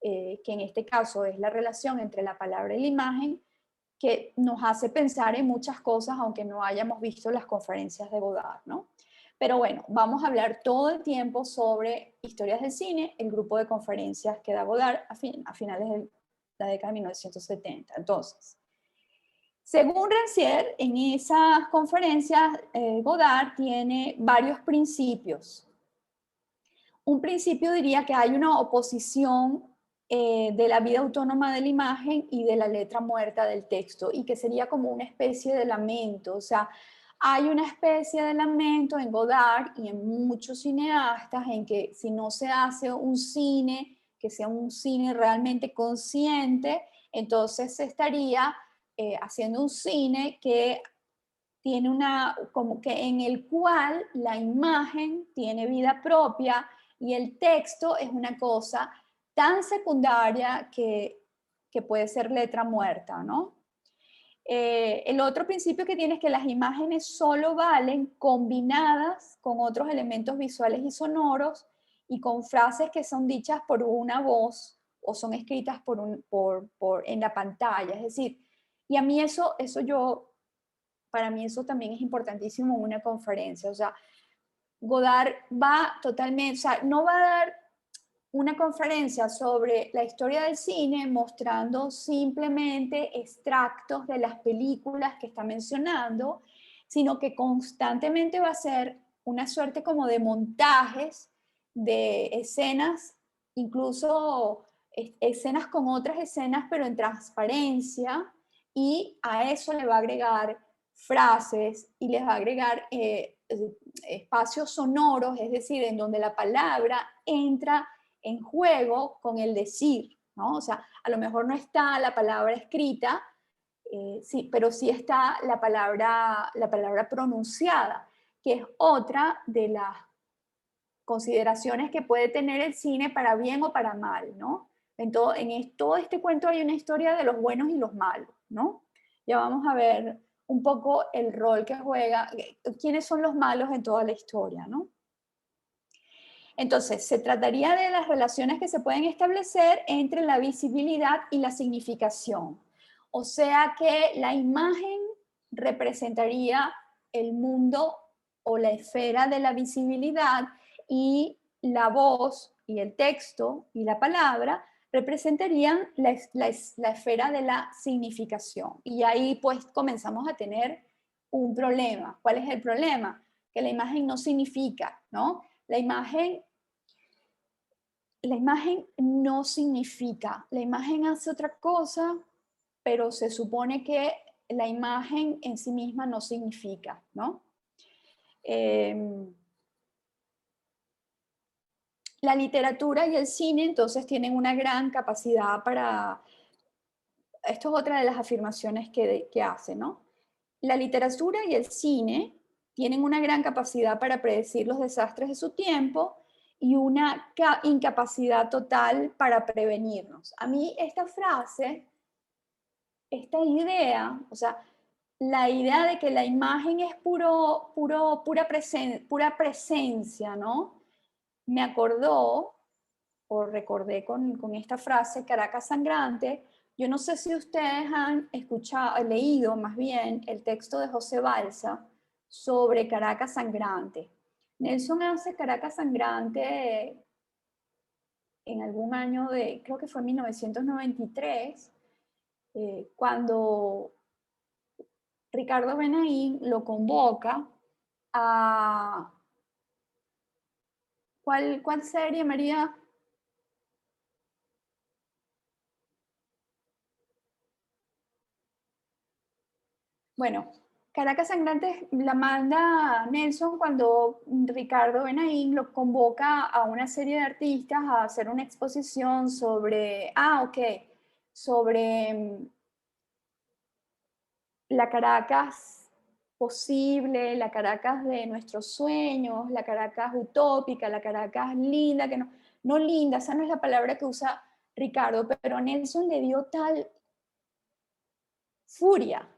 [SPEAKER 1] que en este caso es la relación entre la palabra y la imagen, que nos hace pensar en muchas cosas, aunque no hayamos visto las conferencias de Godard, ¿no? Pero bueno, vamos a hablar todo el tiempo sobre historias del cine, el grupo de conferencias que da Godard a finales de la década de 1970. Entonces, según Rancière, en esas conferencias, Godard tiene varios principios. Un principio diría que hay una oposición de la vida autónoma de la imagen y de la letra muerta del texto, y que sería como una especie de lamento. O sea, hay una especie de lamento en Godard y en muchos cineastas en que si no se hace un cine, que sea un cine realmente consciente, entonces se estaría haciendo un cine que tiene como que en el cual la imagen tiene vida propia y el texto es una cosa tan secundaria que puede ser letra muerta, ¿no? El otro principio que tiene es que las imágenes solo valen combinadas con otros elementos visuales y sonoros y con frases que son dichas por una voz o son escritas en la pantalla. Es decir, y a mí para mí eso también es importantísimo en una conferencia. O sea, Godard va totalmente, o sea, no va a dar una conferencia sobre la historia del cine mostrando simplemente extractos de las películas que está mencionando, sino que constantemente va a ser una suerte como de montajes de escenas, incluso escenas con otras escenas, pero en transparencia, y a eso le va a agregar frases y les va a agregar espacios sonoros, es decir, en donde la palabra entra en juego con el decir, ¿no? O sea, a lo mejor no está la palabra escrita, sí, pero sí está la palabra pronunciada, que es otra de las consideraciones que puede tener el cine para bien o para mal, ¿no? En todo este cuento hay una historia de los buenos y los malos, ¿no? Ya vamos a ver un poco el rol que juega, quiénes son los malos en toda la historia, ¿no? Entonces, se trataría de las relaciones que se pueden establecer entre la visibilidad y la significación. O sea que la imagen representaría el mundo o la esfera de la visibilidad y la voz y el texto y la palabra representarían la esfera de la significación. Y ahí pues comenzamos a tener un problema. ¿Cuál es el problema? Que la imagen no significa, ¿no? La imagen no significa, la imagen hace otra cosa, pero se supone que la imagen en sí misma no significa, ¿no? La literatura y el cine entonces tienen una gran capacidad para esto es otra de las afirmaciones que hace, ¿no? La literatura y el cine tienen una gran capacidad para predecir los desastres de su tiempo y una incapacidad total para prevenirnos. A mí esta frase, esta idea, o sea, la idea de que la imagen es pura presencia, ¿no? Me acordó, o recordé con esta frase, Caracas Sangrante. Yo no sé si ustedes han escuchado, leído más bien el texto de José Balsa sobre Caracas Sangrante. Nelson hace Caracas Sangrante en algún año de, creo que fue 1993, cuando Ricardo Benaín lo convoca a... ¿Cuál serie, María? Bueno, Caracas Sangrante la manda Nelson cuando Ricardo Benaín lo convoca a una serie de artistas a hacer una exposición sobre, sobre la Caracas posible, la Caracas de nuestros sueños, la Caracas utópica, la Caracas linda, que no linda, esa no es la palabra que usa Ricardo, pero Nelson le dio tal furia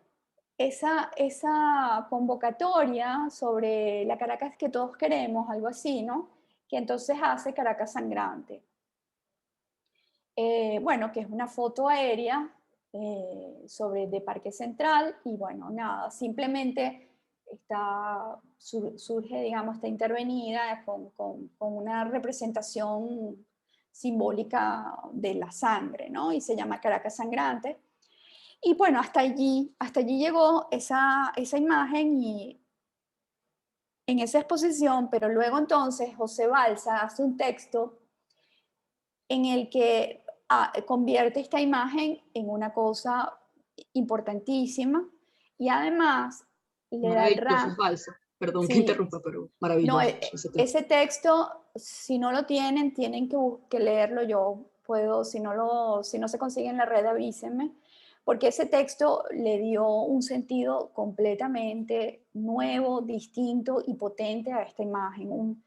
[SPEAKER 1] esa convocatoria sobre la Caracas que todos queremos, algo así, ¿no? Que entonces hace Caracas Sangrante. Bueno, que es una foto aérea de Parque Central y bueno, nada, simplemente surge, digamos, está intervenida con una representación simbólica de la sangre, ¿no? Y se llama Caracas Sangrante. Y bueno, hasta allí llegó esa imagen y en esa exposición, pero luego entonces José Balsa hace un texto en el que convierte esta imagen en una cosa importantísima y además le da el
[SPEAKER 2] Maravilloso es Balsa. Perdón que
[SPEAKER 1] Sí.
[SPEAKER 2] interrumpa, pero
[SPEAKER 1] No,
[SPEAKER 2] maravilloso.
[SPEAKER 1] ese texto, si no lo tienen que leerlo. Yo puedo, si no se consigue en la red, avísenme, porque ese texto le dio un sentido completamente nuevo, distinto y potente a esta imagen,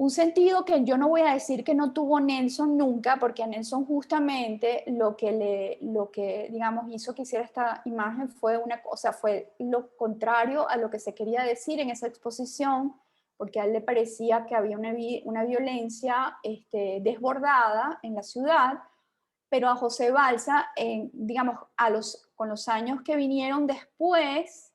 [SPEAKER 1] un sentido que yo no voy a decir que no tuvo Nelson nunca, porque a Nelson justamente lo que digamos hizo que hiciera esta imagen fue fue lo contrario a lo que se quería decir en esa exposición, porque a él le parecía que había una violencia desbordada en la ciudad, pero a José Balsa, digamos, con los años que vinieron después,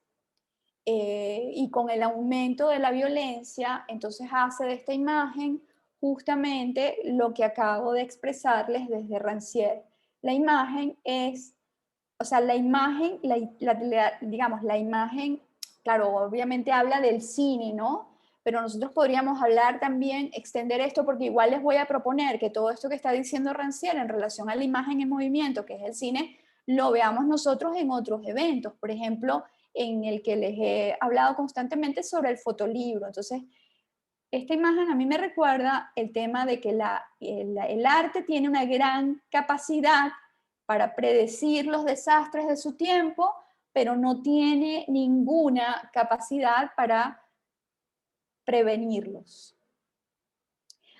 [SPEAKER 1] y con el aumento de la violencia, entonces hace de esta imagen justamente lo que acabo de expresarles desde Rancière. La imagen es, o sea, la imagen, digamos, la imagen, claro, obviamente habla del cine, ¿no? Pero nosotros podríamos hablar también, extender esto, porque igual les voy a proponer que todo esto que está diciendo Rancière en relación a la imagen en movimiento, que es el cine, lo veamos nosotros en otros eventos. Por ejemplo, en el que les he hablado constantemente sobre el fotolibro. Entonces, esta imagen a mí me recuerda el tema de que el arte tiene una gran capacidad para predecir los desastres de su tiempo, pero no tiene ninguna capacidad para prevenirlos.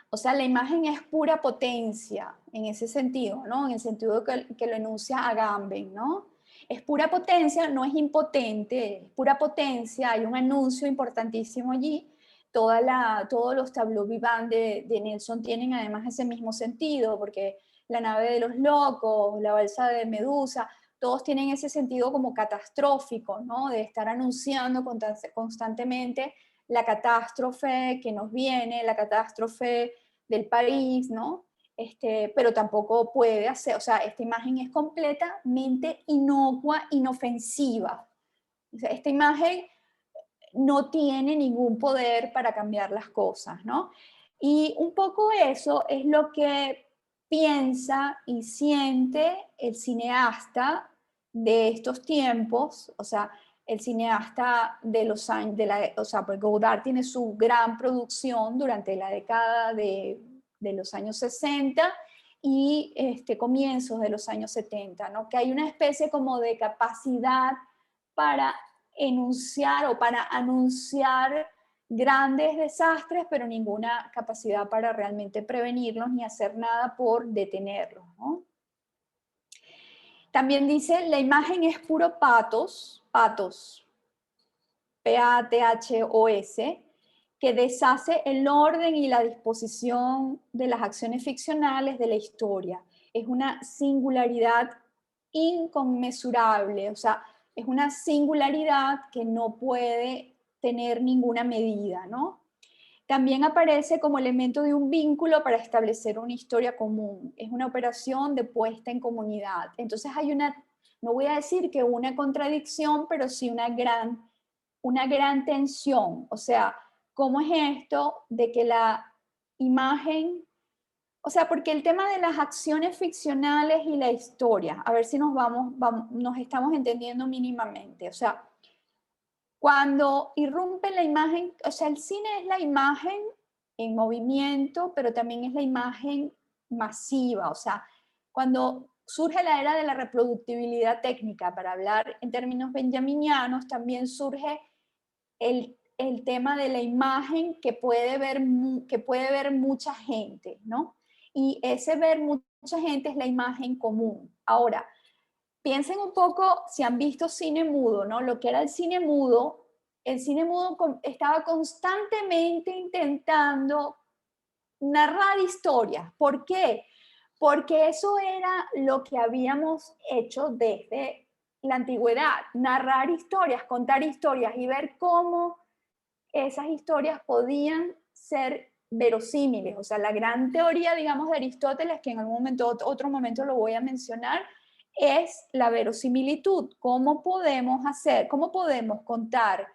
[SPEAKER 1] O sea, la imagen es pura potencia en ese sentido, ¿no? En el sentido que lo enuncia Agamben, ¿no? Es pura potencia, no es impotente, es pura potencia. Hay un anuncio importantísimo allí. Todos los tableaux vivants de Nelson tienen además ese mismo sentido, porque la nave de los locos, la balsa de Medusa, todos tienen ese sentido como catastrófico, ¿no? De estar anunciando constantemente la catástrofe que nos viene, la catástrofe del país, ¿no? Pero tampoco puede hacer, o sea, esta imagen es completamente inocua, inofensiva. O sea, esta imagen no tiene ningún poder para cambiar las cosas, ¿no? Y un poco eso es lo que piensa y siente el cineasta de estos tiempos, o sea, el cineasta de los años, o sea, pues Godard tiene su gran producción durante la década de los años 60 y comienzos de los años 70, ¿no? Que hay una especie como de capacidad para enunciar o para anunciar grandes desastres, pero ninguna capacidad para realmente prevenirlos ni hacer nada por detenerlos, ¿no? También dice, la imagen es puro patos, P-A-T-H-O-S, que deshace el orden y la disposición de las acciones ficcionales de la historia. Es una singularidad inconmensurable, o sea, es una singularidad que no puede tener ninguna medida, ¿no? También aparece como elemento de un vínculo para establecer una historia común. Es una operación de puesta en comunidad. Entonces hay una, no voy a decir que una contradicción, pero sí una gran tensión. O sea, ¿cómo es esto de que la imagen, o sea, porque el tema de las acciones ficcionales y la historia, a ver si nos nos estamos entendiendo mínimamente. O sea, cuando irrumpe la imagen, o sea, el cine es la imagen en movimiento, pero también es la imagen masiva. O sea, cuando surge la era de la reproductibilidad técnica, para hablar en términos benjaminianos, también surge el tema de la imagen que puede ver mucha gente, ¿no? Y ese ver mucha gente es la imagen común. Ahora, piensen un poco si han visto cine mudo, ¿no? Lo que era el cine mudo estaba constantemente intentando narrar historias. ¿Por qué? Porque eso era lo que habíamos hecho desde la antigüedad, narrar historias, contar historias y ver cómo esas historias podían ser verosímiles. O sea, la gran teoría, digamos, de Aristóteles, que en algún momento, otro momento lo voy a mencionar, es la verosimilitud. ¿Cómo podemos contar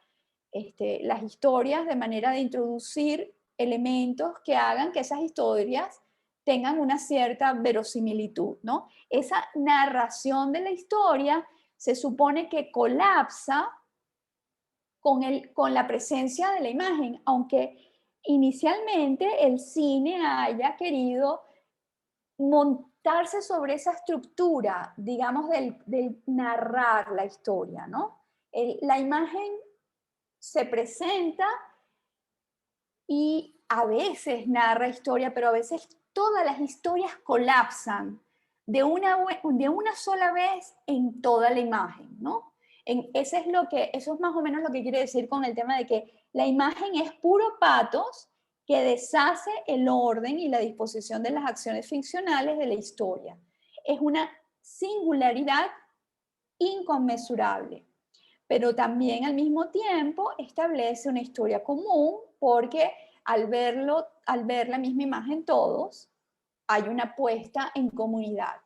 [SPEAKER 1] las historias de manera de introducir elementos que hagan que esas historias tengan una cierta verosimilitud, ¿no? Esa narración de la historia se supone que colapsa con la presencia de la imagen, aunque inicialmente el cine haya querido montarse sobre esa estructura, digamos, del narrar la historia, ¿no? La imagen se presenta y a veces narra historia, pero a veces todas las historias colapsan de una sola vez en toda la imagen, ¿no? Eso es más o menos lo que quiere decir con el tema de que la imagen es puro patos que deshace el orden y la disposición de las acciones ficcionales de la historia. Es una singularidad inconmensurable, pero también al mismo tiempo establece una historia común porque al ver la misma imagen todos, hay una puesta en comunidad.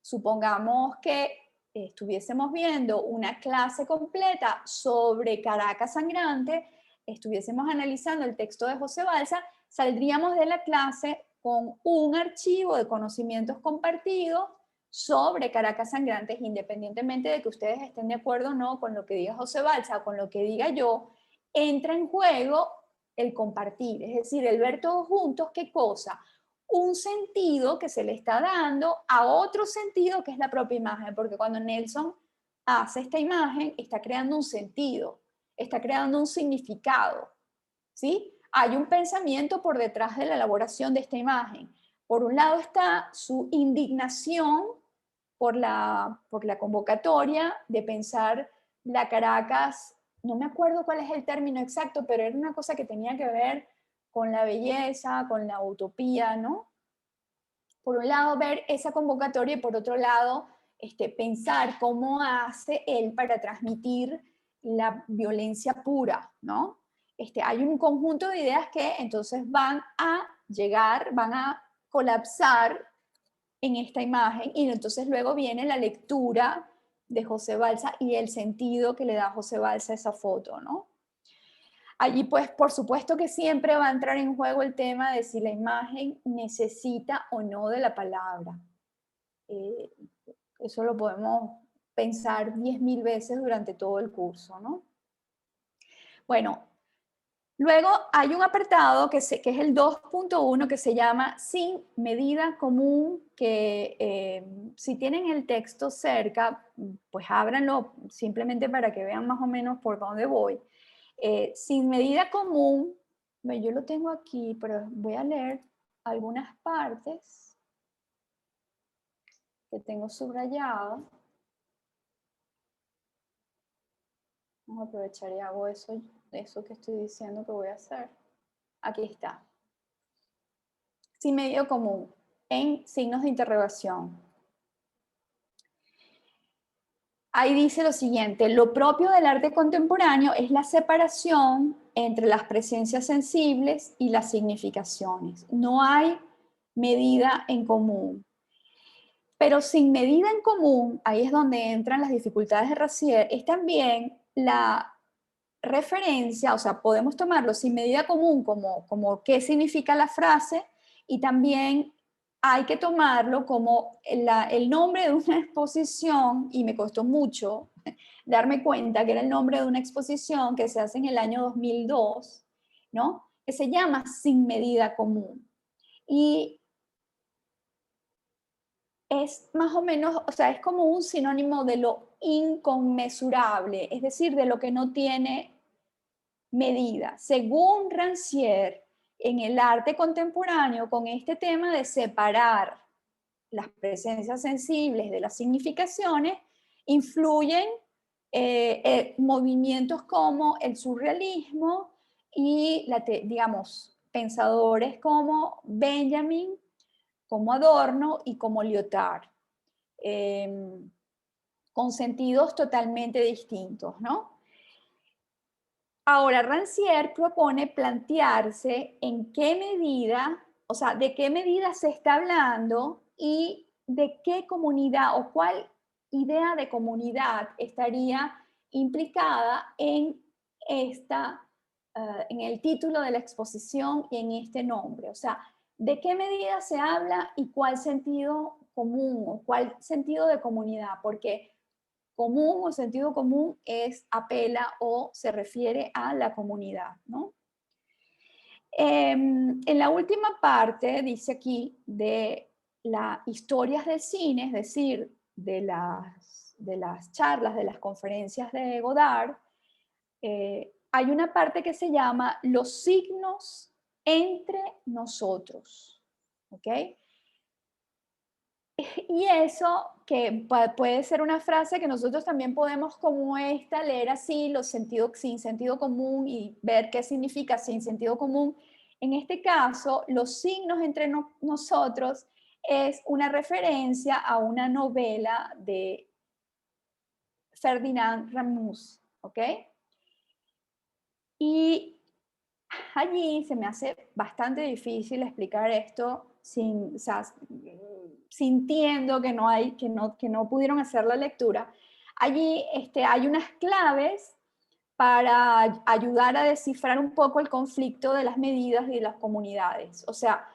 [SPEAKER 1] Supongamos que estuviésemos viendo una clase completa sobre Caracas Sangrante, estuviésemos analizando el texto de José Balsa, saldríamos de la clase con un archivo de conocimientos compartidos sobre Caracas Sangrantes, independientemente de que ustedes estén de acuerdo o no con lo que diga José Balsa o con lo que diga yo, entra en juego el compartir, es decir, el ver todos juntos qué cosa, un sentido que se le está dando a otro sentido que es la propia imagen, porque cuando Nelson hace esta imagen, está creando un sentido, está creando un significado, ¿sí? Hay un pensamiento por detrás de la elaboración de esta imagen. Por un lado está su indignación por la convocatoria de pensar la Caracas, no me acuerdo cuál es el término exacto, pero era una cosa que tenía que ver con la belleza, con la utopía, ¿no? Por un lado, ver esa convocatoria y por otro lado, pensar cómo hace él para transmitir la violencia pura, ¿no? Hay un conjunto de ideas que entonces van a colapsar en esta imagen y entonces luego viene la lectura de José Balsa y el sentido que le da José Balsa a esa foto, ¿no? Allí, pues, por supuesto que siempre va a entrar en juego el tema de si la imagen necesita o no de la palabra. Eso lo podemos pensar 10.000 veces durante todo el curso, ¿no? Bueno, Luego hay un apartado que es el 2.1 que se llama sin medida común, que si tienen el texto cerca, pues ábranlo simplemente para que vean más o menos por dónde voy. Sin medida común, yo lo tengo aquí, pero voy a leer algunas partes que tengo subrayadas. Vamos a aprovechar y hago eso que estoy diciendo que voy a hacer. Aquí está. Sin medida común, en signos de interrogación. Ahí dice lo siguiente: lo propio del arte contemporáneo es la separación entre las presencias sensibles y las significaciones. No hay medida en común. Pero sin medida en común, ahí es donde entran las dificultades de Rancière, es también la referencia, o sea, podemos tomarlo sin medida común como qué significa la frase, y también hay que tomarlo como el nombre de una exposición, y me costó mucho darme cuenta que era el nombre de una exposición que se hace en el año 2002, ¿no? Que se llama Sin Medida Común. Y es más o menos, o sea, es como un sinónimo de lo inconmensurable, es decir, de lo que no tiene medida. Según Rancière, en el arte contemporáneo, con este tema de separar las presencias sensibles de las significaciones, influyen movimientos como el surrealismo y, digamos, pensadores como Benjamin, como Adorno y como Lyotard, con sentidos totalmente distintos, ¿no? Ahora, Rancière propone plantearse en qué medida, o sea, de qué medida se está hablando y de qué comunidad o cuál idea de comunidad estaría implicada en en el título de la exposición y en este nombre. O sea, de qué medida se habla y cuál sentido común o cuál sentido de comunidad, porque común o sentido común apela o se refiere a la comunidad, ¿no? En la última parte dice aquí de las historias del cine, es decir, de las charlas, de las conferencias de Godard, hay una parte que se llama los signos entre nosotros, ¿ok? Y eso que puede ser una frase que nosotros también podemos como esta leer así, sin sentido común y ver qué significa sin sentido común. En este caso, los signos entre nosotros es una referencia a una novela de Ferdinand Ramus, ¿ok? Y allí se me hace bastante difícil explicar esto sintiendo que no pudieron hacer la lectura. Allí hay unas claves para ayudar a descifrar un poco el conflicto de las medidas y de las comunidades. O sea,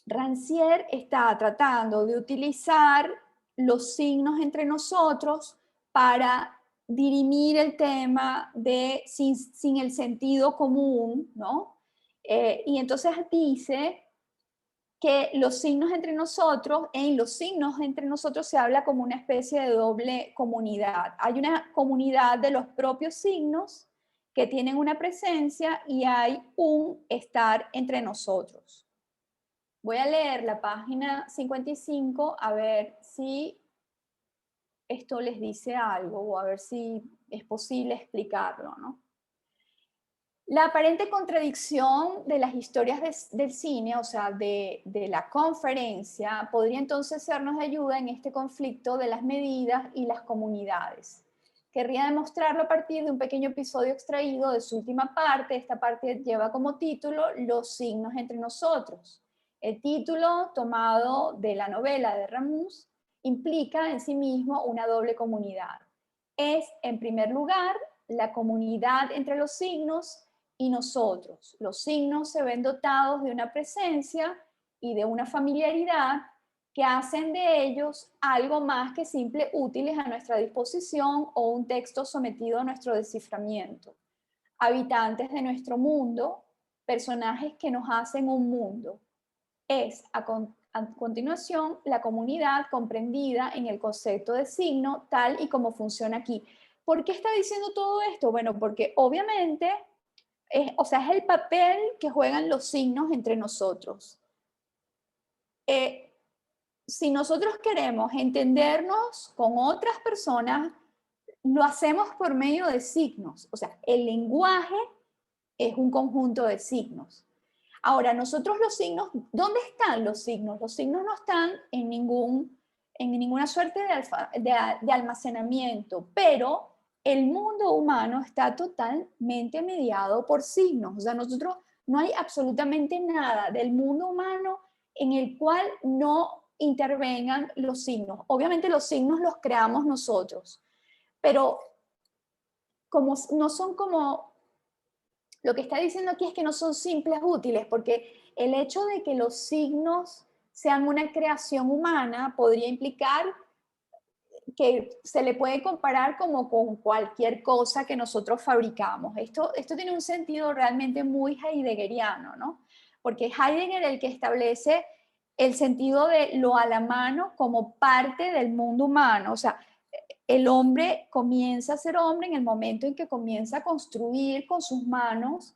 [SPEAKER 1] Rancière está tratando de utilizar los signos entre nosotros para dirimir el tema de sin el sentido común, ¿no? Y entonces dice que los signos entre nosotros, en los signos entre nosotros se habla como una especie de doble comunidad. Hay una comunidad de los propios signos que tienen una presencia y hay un estar entre nosotros. Voy a leer la página 55 a ver si esto les dice algo o a ver si es posible explicarlo, ¿no? La aparente contradicción de las historias del cine, o sea, de la conferencia, podría entonces sernos de ayuda en este conflicto de las medidas y las comunidades. Querría demostrarlo a partir de un pequeño episodio extraído de su última parte. Esta parte lleva como título Los signos entre nosotros. El título, tomado de la novela de Ramus, implica en sí mismo una doble comunidad. Es, en primer lugar, la comunidad entre los signos y nosotros. Los signos se ven dotados de una presencia y de una familiaridad que hacen de ellos algo más que simples útiles a nuestra disposición o un texto sometido a nuestro desciframiento. habitantes de nuestro mundo, personajes que nos hacen un mundo. Es, a continuación, la comunidad comprendida en el concepto de signo, tal y como funciona aquí. ¿Por qué está diciendo todo esto? Bueno, porque obviamente, es el papel que juegan los signos entre nosotros. Si nosotros queremos entendernos con otras personas, lo hacemos por medio de signos. O sea, el lenguaje es un conjunto de signos. Ahora, nosotros los signos, ¿dónde están los signos? Los signos no están en ninguna suerte de almacenamiento, pero el mundo humano está totalmente mediado por signos. O sea, nosotros no hay absolutamente nada del mundo humano en el cual no intervengan los signos. Obviamente los signos los creamos nosotros, pero como no son como, lo que está diciendo aquí es que no son simples útiles, porque el hecho de que los signos sean una creación humana podría implicar que se le puede comparar como con cualquier cosa que nosotros fabricamos. Esto tiene un sentido realmente muy heideggeriano, ¿no? Porque es Heidegger el que establece el sentido de lo a la mano como parte del mundo humano. O sea, el hombre comienza a ser hombre en el momento en que comienza a construir con sus manos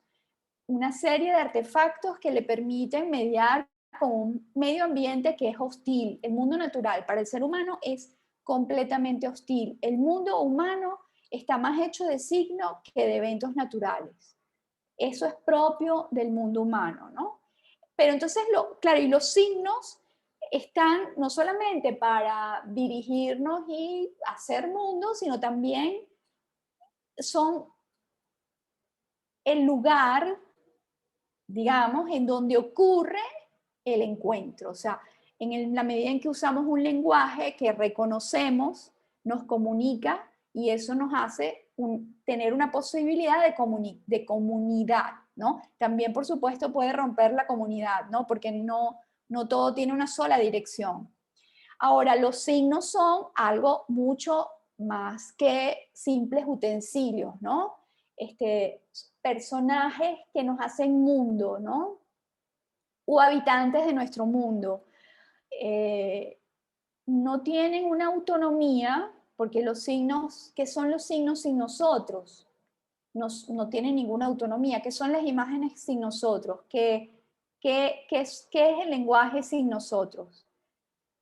[SPEAKER 1] una serie de artefactos que le permiten mediar con un medio ambiente que es hostil. El mundo natural para el ser humano es completamente hostil. El mundo humano está más hecho de signos que de eventos naturales. Eso es propio del mundo humano, ¿no? Pero entonces, claro, y los signos están no solamente para dirigirnos y hacer mundo, sino también son el lugar, digamos, en donde ocurre el encuentro. O sea, la medida en que usamos un lenguaje que reconocemos, nos comunica y eso nos hace tener una posibilidad de comunidad, ¿no? También, por supuesto, puede romper la comunidad, ¿no? Porque no todo tiene una sola dirección. Ahora, los signos son algo mucho más que simples utensilios, ¿no? Personajes que nos hacen mundo, ¿no? O habitantes de nuestro mundo. No tienen una autonomía, porque los signos, ¿qué son los signos sin nosotros? No tienen ninguna autonomía. ¿Qué son las imágenes sin nosotros? ¿Qué es el lenguaje sin nosotros?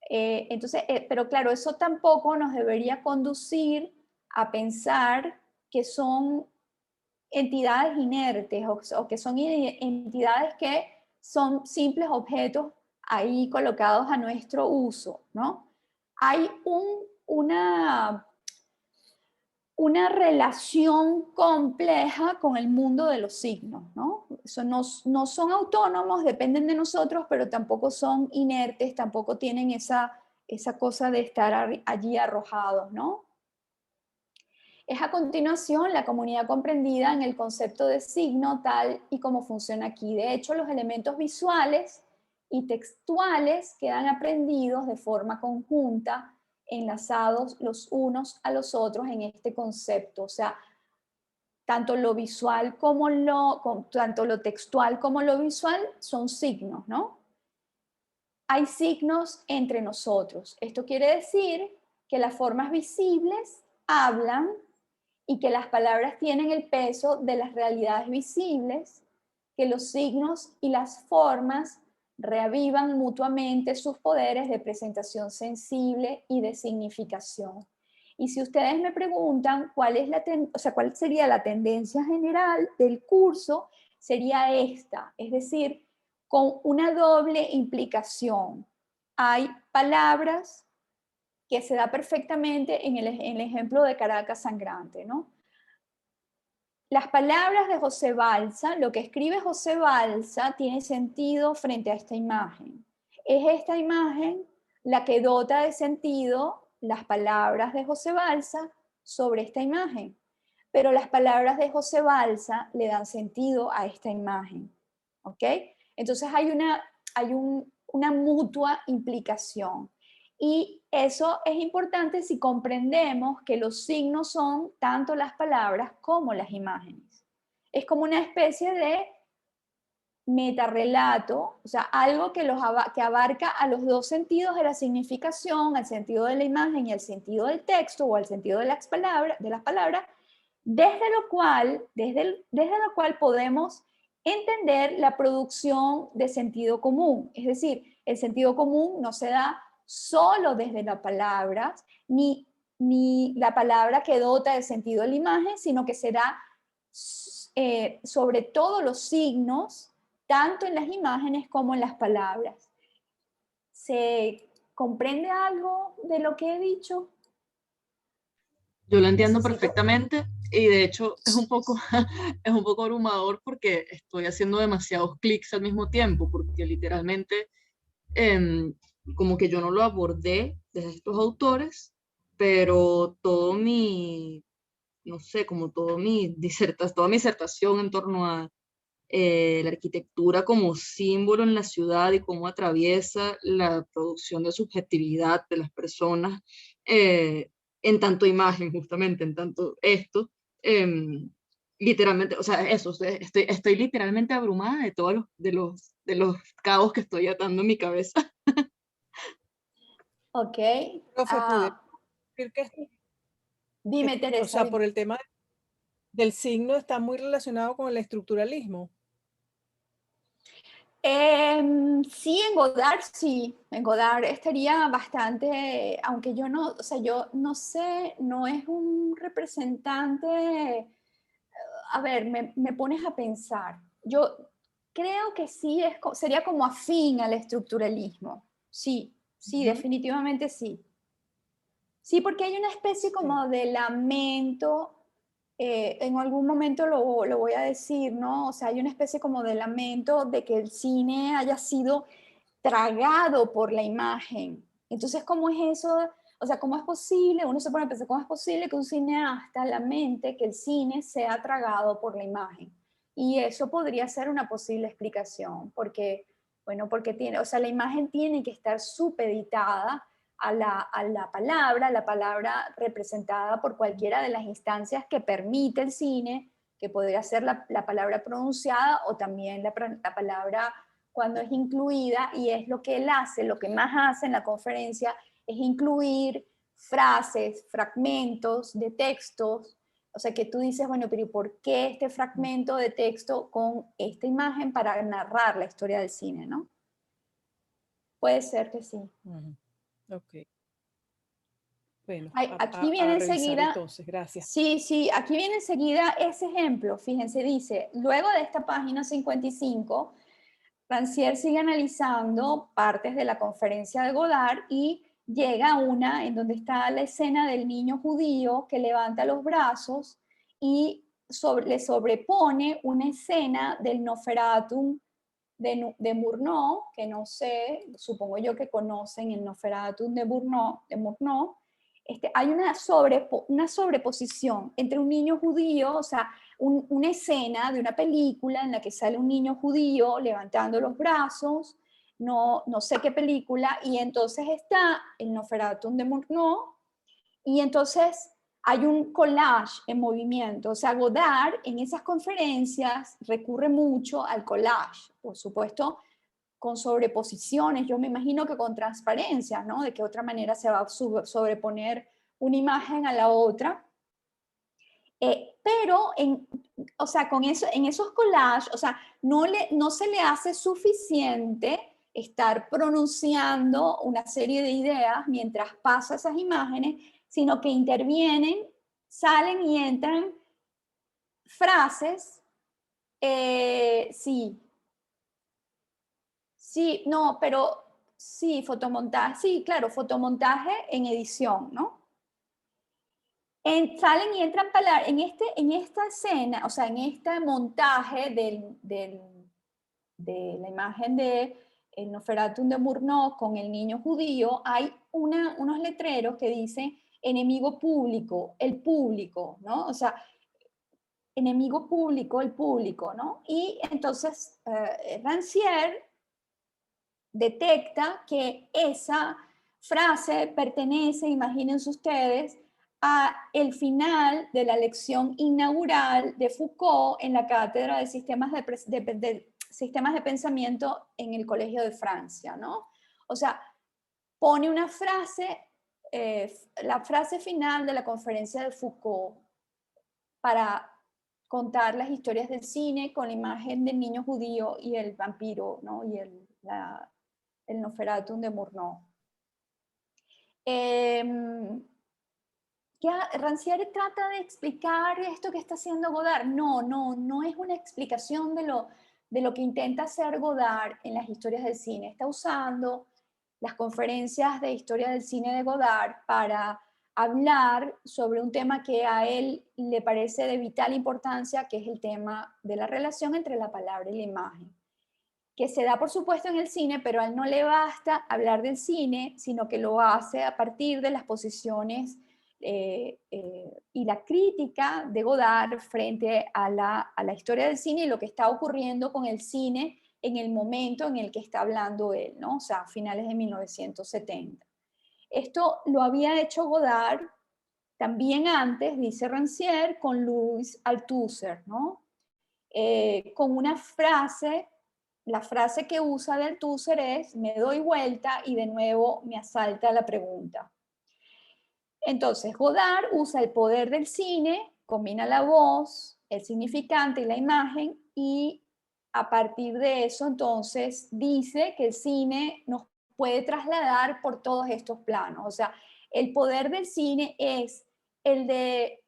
[SPEAKER 1] Entonces, pero claro, eso tampoco nos debería conducir a pensar que son entidades inertes o que son entidades que son simples objetos ahí colocados a nuestro uso, ¿no? Hay una relación compleja con el mundo de los signos, ¿no? Eso no son autónomos, dependen de nosotros, pero tampoco son inertes, tampoco tienen esa cosa de estar allí arrojados, ¿no? Es a continuación la comunidad comprendida en el concepto de signo tal y como funciona aquí. De hecho, los elementos visuales y textuales quedan aprendidos de forma conjunta, enlazados los unos a los otros en este concepto. O sea, tanto lo visual tanto lo textual como lo visual son signos, ¿no? Hay signos entre nosotros. Esto quiere decir que las formas visibles hablan y que las palabras tienen el peso de las realidades visibles, que los signos y las formas reavivan mutuamente sus poderes de presentación sensible y de significación. Y si ustedes me preguntan cuál sería la tendencia general del curso, sería esta, es decir, con una doble implicación. Hay palabras que se da perfectamente en el ejemplo de Caracas sangrante, ¿no? Las palabras de José Balsa, lo que escribe José Balsa tiene sentido frente a esta imagen. Es esta imagen la que dota de sentido las palabras de José Balsa sobre esta imagen, pero las palabras de José Balsa le dan sentido a esta imagen, ¿ok? Entonces hay una mutua implicación. Y eso es importante si comprendemos que los signos son tanto las palabras como las imágenes. Es como una especie de metarrelato, o sea, algo que, que abarca a los dos sentidos de la significación, al sentido de la imagen y al sentido del texto o al sentido de las palabras, desde lo cual podemos entender la producción de sentido común. Es decir, el sentido común no se da solo desde las palabras, ni la palabra que dota de sentido a la imagen, sino que se da sobre todo los signos, tanto en las imágenes como en las palabras. ¿Se comprende algo de lo que he dicho?
[SPEAKER 2] Yo lo entiendo
[SPEAKER 1] Necesito...
[SPEAKER 2] perfectamente y de hecho es un poco, es un poco abrumador porque estoy haciendo demasiados clics al mismo tiempo, porque literalmente como que yo no lo abordé desde estos autores, pero todo mi, no sé, como toda mi disertación en torno a la arquitectura como símbolo en la ciudad y cómo atraviesa la producción de subjetividad de las personas, eh, en tanto imagen, justamente, en tanto esto. Literalmente, o sea, eso, estoy literalmente abrumada de todos los cabos que estoy atando en mi cabeza.
[SPEAKER 1] Ok.
[SPEAKER 4] Profe, ¿pudiera decir
[SPEAKER 1] Dime,
[SPEAKER 4] o
[SPEAKER 1] Teresa,
[SPEAKER 4] sea,
[SPEAKER 1] dime.
[SPEAKER 4] por el tema del signo está muy relacionado con el estructuralismo?
[SPEAKER 1] Sí, en Godard sí, en Godard estaría bastante, aunque yo no, o sea, yo no sé, no es un representante, a ver, me pones a pensar, yo creo que sí, sería como afín al estructuralismo, sí, sí,
[SPEAKER 4] Ujú.
[SPEAKER 1] definitivamente sí. Sí, porque hay una especie
[SPEAKER 4] Sí.
[SPEAKER 1] como de lamento, en algún momento lo voy a decir, ¿no? O sea, hay una especie como de lamento de que el cine haya sido tragado por la imagen. Entonces, ¿cómo es eso? O sea, ¿cómo es posible? Uno se pone a pensar, ¿cómo es posible que un cineasta lamente que el cine sea tragado por la imagen? Y eso podría ser una posible explicación, porque, bueno, porque tiene, o sea, la imagen tiene que estar supeditada a la palabra representada por cualquiera de las instancias que permite el cine, que podría ser la palabra pronunciada o también la palabra cuando es incluida, y es lo que él hace, lo que más hace en la conferencia, es incluir frases, fragmentos de textos, o sea que tú dices, bueno, pero ¿y por qué este fragmento de texto con esta imagen para narrar la historia del cine, ¿no? Puede ser que sí.
[SPEAKER 4] Ujú. Ok. Bueno,
[SPEAKER 1] Aquí viene
[SPEAKER 4] a revisar
[SPEAKER 1] enseguida,
[SPEAKER 4] entonces, gracias.
[SPEAKER 1] sí, sí, aquí viene enseguida ese ejemplo, fíjense, dice, luego de esta página 55, Rancière sigue analizando partes de la conferencia de Godard y llega a una en donde está la escena del niño judío que levanta los brazos y le sobrepone una escena del Nosferatu de Murnau, que no sé, supongo yo que conocen el Nosferatu de Murnau. Hay una sobreposición entre un niño judío, o sea, una escena de una película en la que sale un niño judío levantando los brazos, no sé qué película, y entonces está el Nosferatu de Murnau, y entonces hay un collage en movimiento. O sea, Godard en esas conferencias recurre mucho al collage, por supuesto, con sobreposiciones, yo me imagino que con transparencia, ¿no? De qué otra manera se va a sobreponer una imagen a la otra. Pero, o sea, con eso, en esos collages, o sea, no se le hace suficiente estar pronunciando una serie de ideas mientras pasa esas imágenes, sino que intervienen, salen y entran frases, sí, sí, no, pero sí, fotomontaje, sí, claro, fotomontaje en edición, ¿no? Salen y entran palabras, en esta escena, o sea, en este montaje de la imagen de el Nosferatu de Murnau con el niño judío, hay unos letreros que dicen enemigo público, el público, ¿no? O sea, enemigo público, el público, ¿no? Y entonces Rancière detecta que esa frase pertenece, imagínense ustedes, a el final de la lección inaugural de Foucault en la Cátedra de Sistemas Sistemas de Pensamiento en el Colegio de Francia, ¿no? O sea, pone una frase, la frase final de la conferencia de Foucault para contar las historias del cine con la imagen del niño judío y el vampiro, ¿no? Y el Nosferatu de Murnau. Rancière trata de explicar esto que está haciendo Godard. No es una explicación de lo que intenta hacer Godard en las historias del cine. Está usando las conferencias de historia del cine de Godard para hablar sobre un tema que a él le parece de vital importancia, que es el tema de la relación entre la palabra y la imagen, que se da por supuesto en el cine, pero a él no le basta hablar del cine, sino que lo hace a partir de las posiciones y la crítica de Godard frente a la historia del cine y lo que está ocurriendo con el cine en el momento en el que está hablando él, ¿no? O sea, a finales de 1970. Esto lo había hecho Godard también antes, dice Rancière, con Louis Althusser, ¿no? Con una frase, la frase que usa de Althusser es: me doy vuelta y de nuevo me asalta la pregunta. Entonces, Godard usa el poder del cine, combina la voz, el significante y la imagen, y a partir de eso, entonces, dice que el cine nos puede trasladar por todos estos planos. O sea, el poder del cine es el de,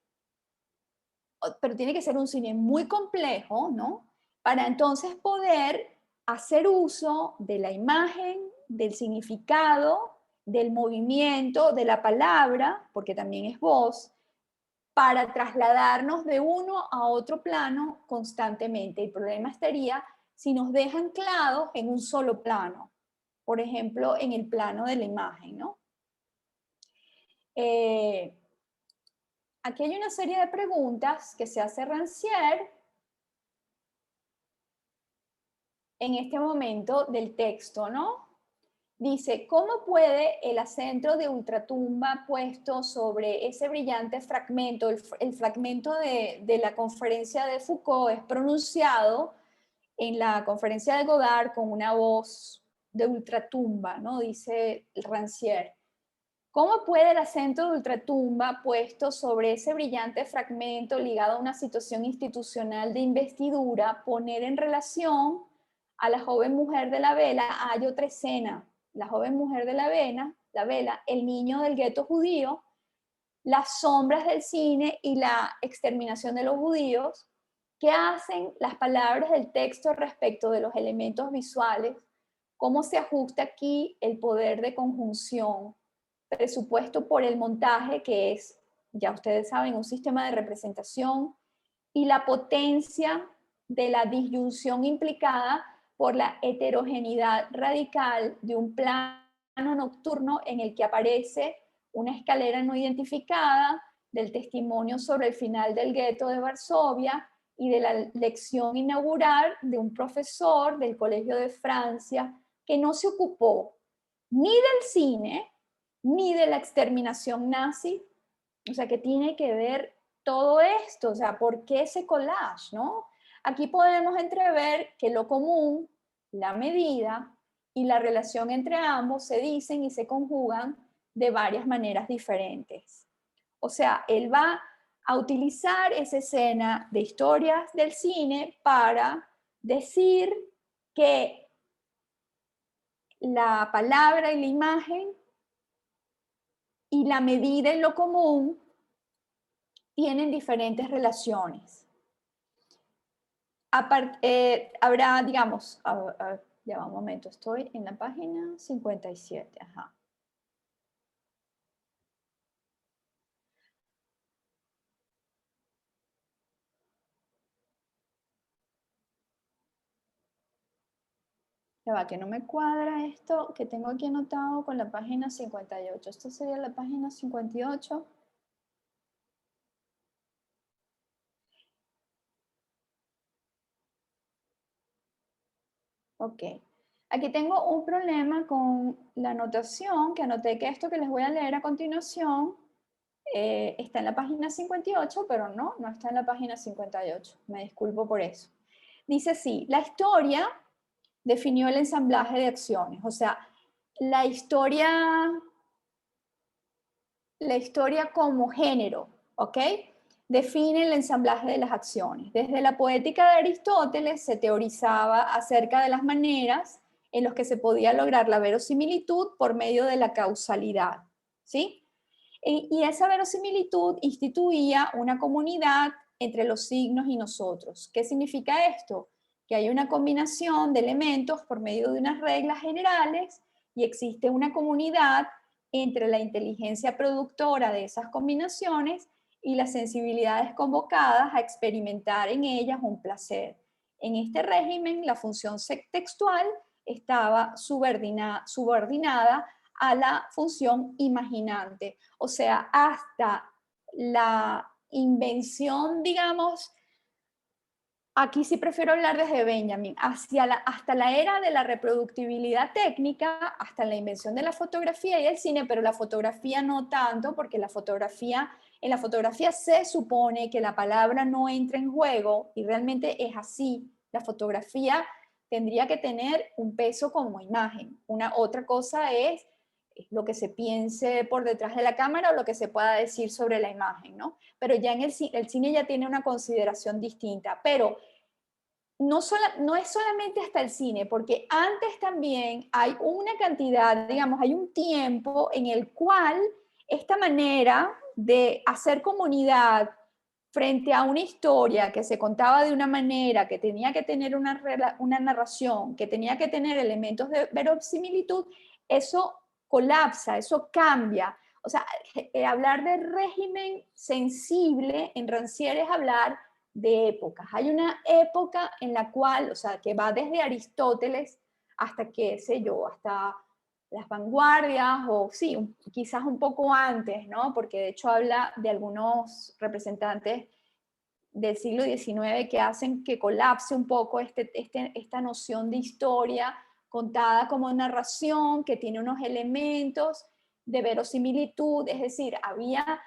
[SPEAKER 1] pero tiene que ser un cine muy complejo, ¿no? Para entonces poder hacer uso de la imagen, del significado, del movimiento, de la palabra, porque también es voz, para trasladarnos de uno a otro plano constantemente. El problema estaría si nos dejan anclados en un solo plano, por ejemplo, en el plano de la imagen, ¿no? Aquí hay una serie de preguntas que se hace Rancière en este momento del texto, ¿no? Dice: ¿cómo puede el acento de ultratumba puesto sobre ese brillante fragmento, el fragmento de la conferencia de Foucault es pronunciado en la conferencia de Godard con una voz de ultratumba, ¿no? Dice Rancière. ¿Cómo puede el acento de ultratumba puesto sobre ese brillante fragmento ligado a una situación institucional de investidura poner en relación a la joven mujer de la vela? Hay otra escena: la joven mujer de la vela, el niño del gueto judío, las sombras del cine y la exterminación de los judíos. ¿Qué hacen las palabras del texto respecto de los elementos visuales? ¿Cómo se ajusta aquí el poder de conjunción presupuesto por el montaje, que es, ya ustedes saben, un sistema de representación, y la potencia de la disyunción implicada por la heterogeneidad radical de un plano nocturno en el que aparece una escalera no identificada, del testimonio sobre el final del gueto de Varsovia y de la lección inaugural de un profesor del Colegio de Francia que no se ocupó ni del cine ni de la exterminación nazi. O sea, que tiene que ver todo esto, o sea, ¿por qué ese collage, no? Aquí podemos entrever que lo común, la medida y la relación entre ambos se dicen y se conjugan de varias maneras diferentes. O sea, él va a utilizar esa escena de historias del cine para decir que la palabra y la imagen y la medida en lo común tienen diferentes relaciones. Habrá, digamos, ya va un momento, estoy en la página 57, ajá. Ya va, que no me cuadra esto que tengo aquí anotado con la página 58. Esto sería la página 58. Ok. Aquí tengo un problema con la anotación, que anoté que esto que les voy a leer a continuación Está en la página 58, pero no está en la página 58. Me disculpo por eso. Dice así, la historia definió el ensamblaje de acciones. O sea, la historia como género, ¿ok? Define el ensamblaje de las acciones. Desde la poética de Aristóteles se teorizaba acerca de las maneras en las que se podía lograr la verosimilitud por medio de la causalidad, ¿sí? Y esa verosimilitud instituía una comunidad entre los signos y nosotros. ¿Qué significa esto? Que hay una combinación de elementos por medio de unas reglas generales y existe una comunidad entre la inteligencia productora de esas combinaciones y las sensibilidades convocadas a experimentar en ellas un placer. En este régimen, la función textual estaba subordinada a la función imaginante. O sea, hasta la invención, digamos, aquí sí prefiero hablar desde Benjamin, hasta la era de la reproductibilidad técnica, hasta la invención de la fotografía y el cine, pero la fotografía no tanto, porque en la fotografía se supone que la palabra no entra en juego, y realmente es así. La fotografía tendría que tener un peso como imagen. Una otra cosa es lo que se piense por detrás de la cámara o lo que se pueda decir sobre la imagen, ¿no? Pero ya en el cine ya tiene una consideración distinta, pero no es solamente hasta el cine, porque antes también hay una cantidad, digamos, hay un tiempo en el cual esta manera de hacer comunidad frente a una historia que se contaba de una manera, que tenía que tener una narración, que tenía que tener elementos de verosimilitud, eso colapsa, eso cambia. O sea, hablar de régimen sensible en Rancière es hablar de épocas. Hay una época en la cual, o sea, que va desde Aristóteles hasta, qué sé yo, hasta las vanguardias, o sí, quizás un poco antes, ¿no? Porque de hecho habla de algunos representantes del siglo XIX que hacen que colapse un poco esta noción de historia contada como narración, que tiene unos elementos de verosimilitud, es decir, había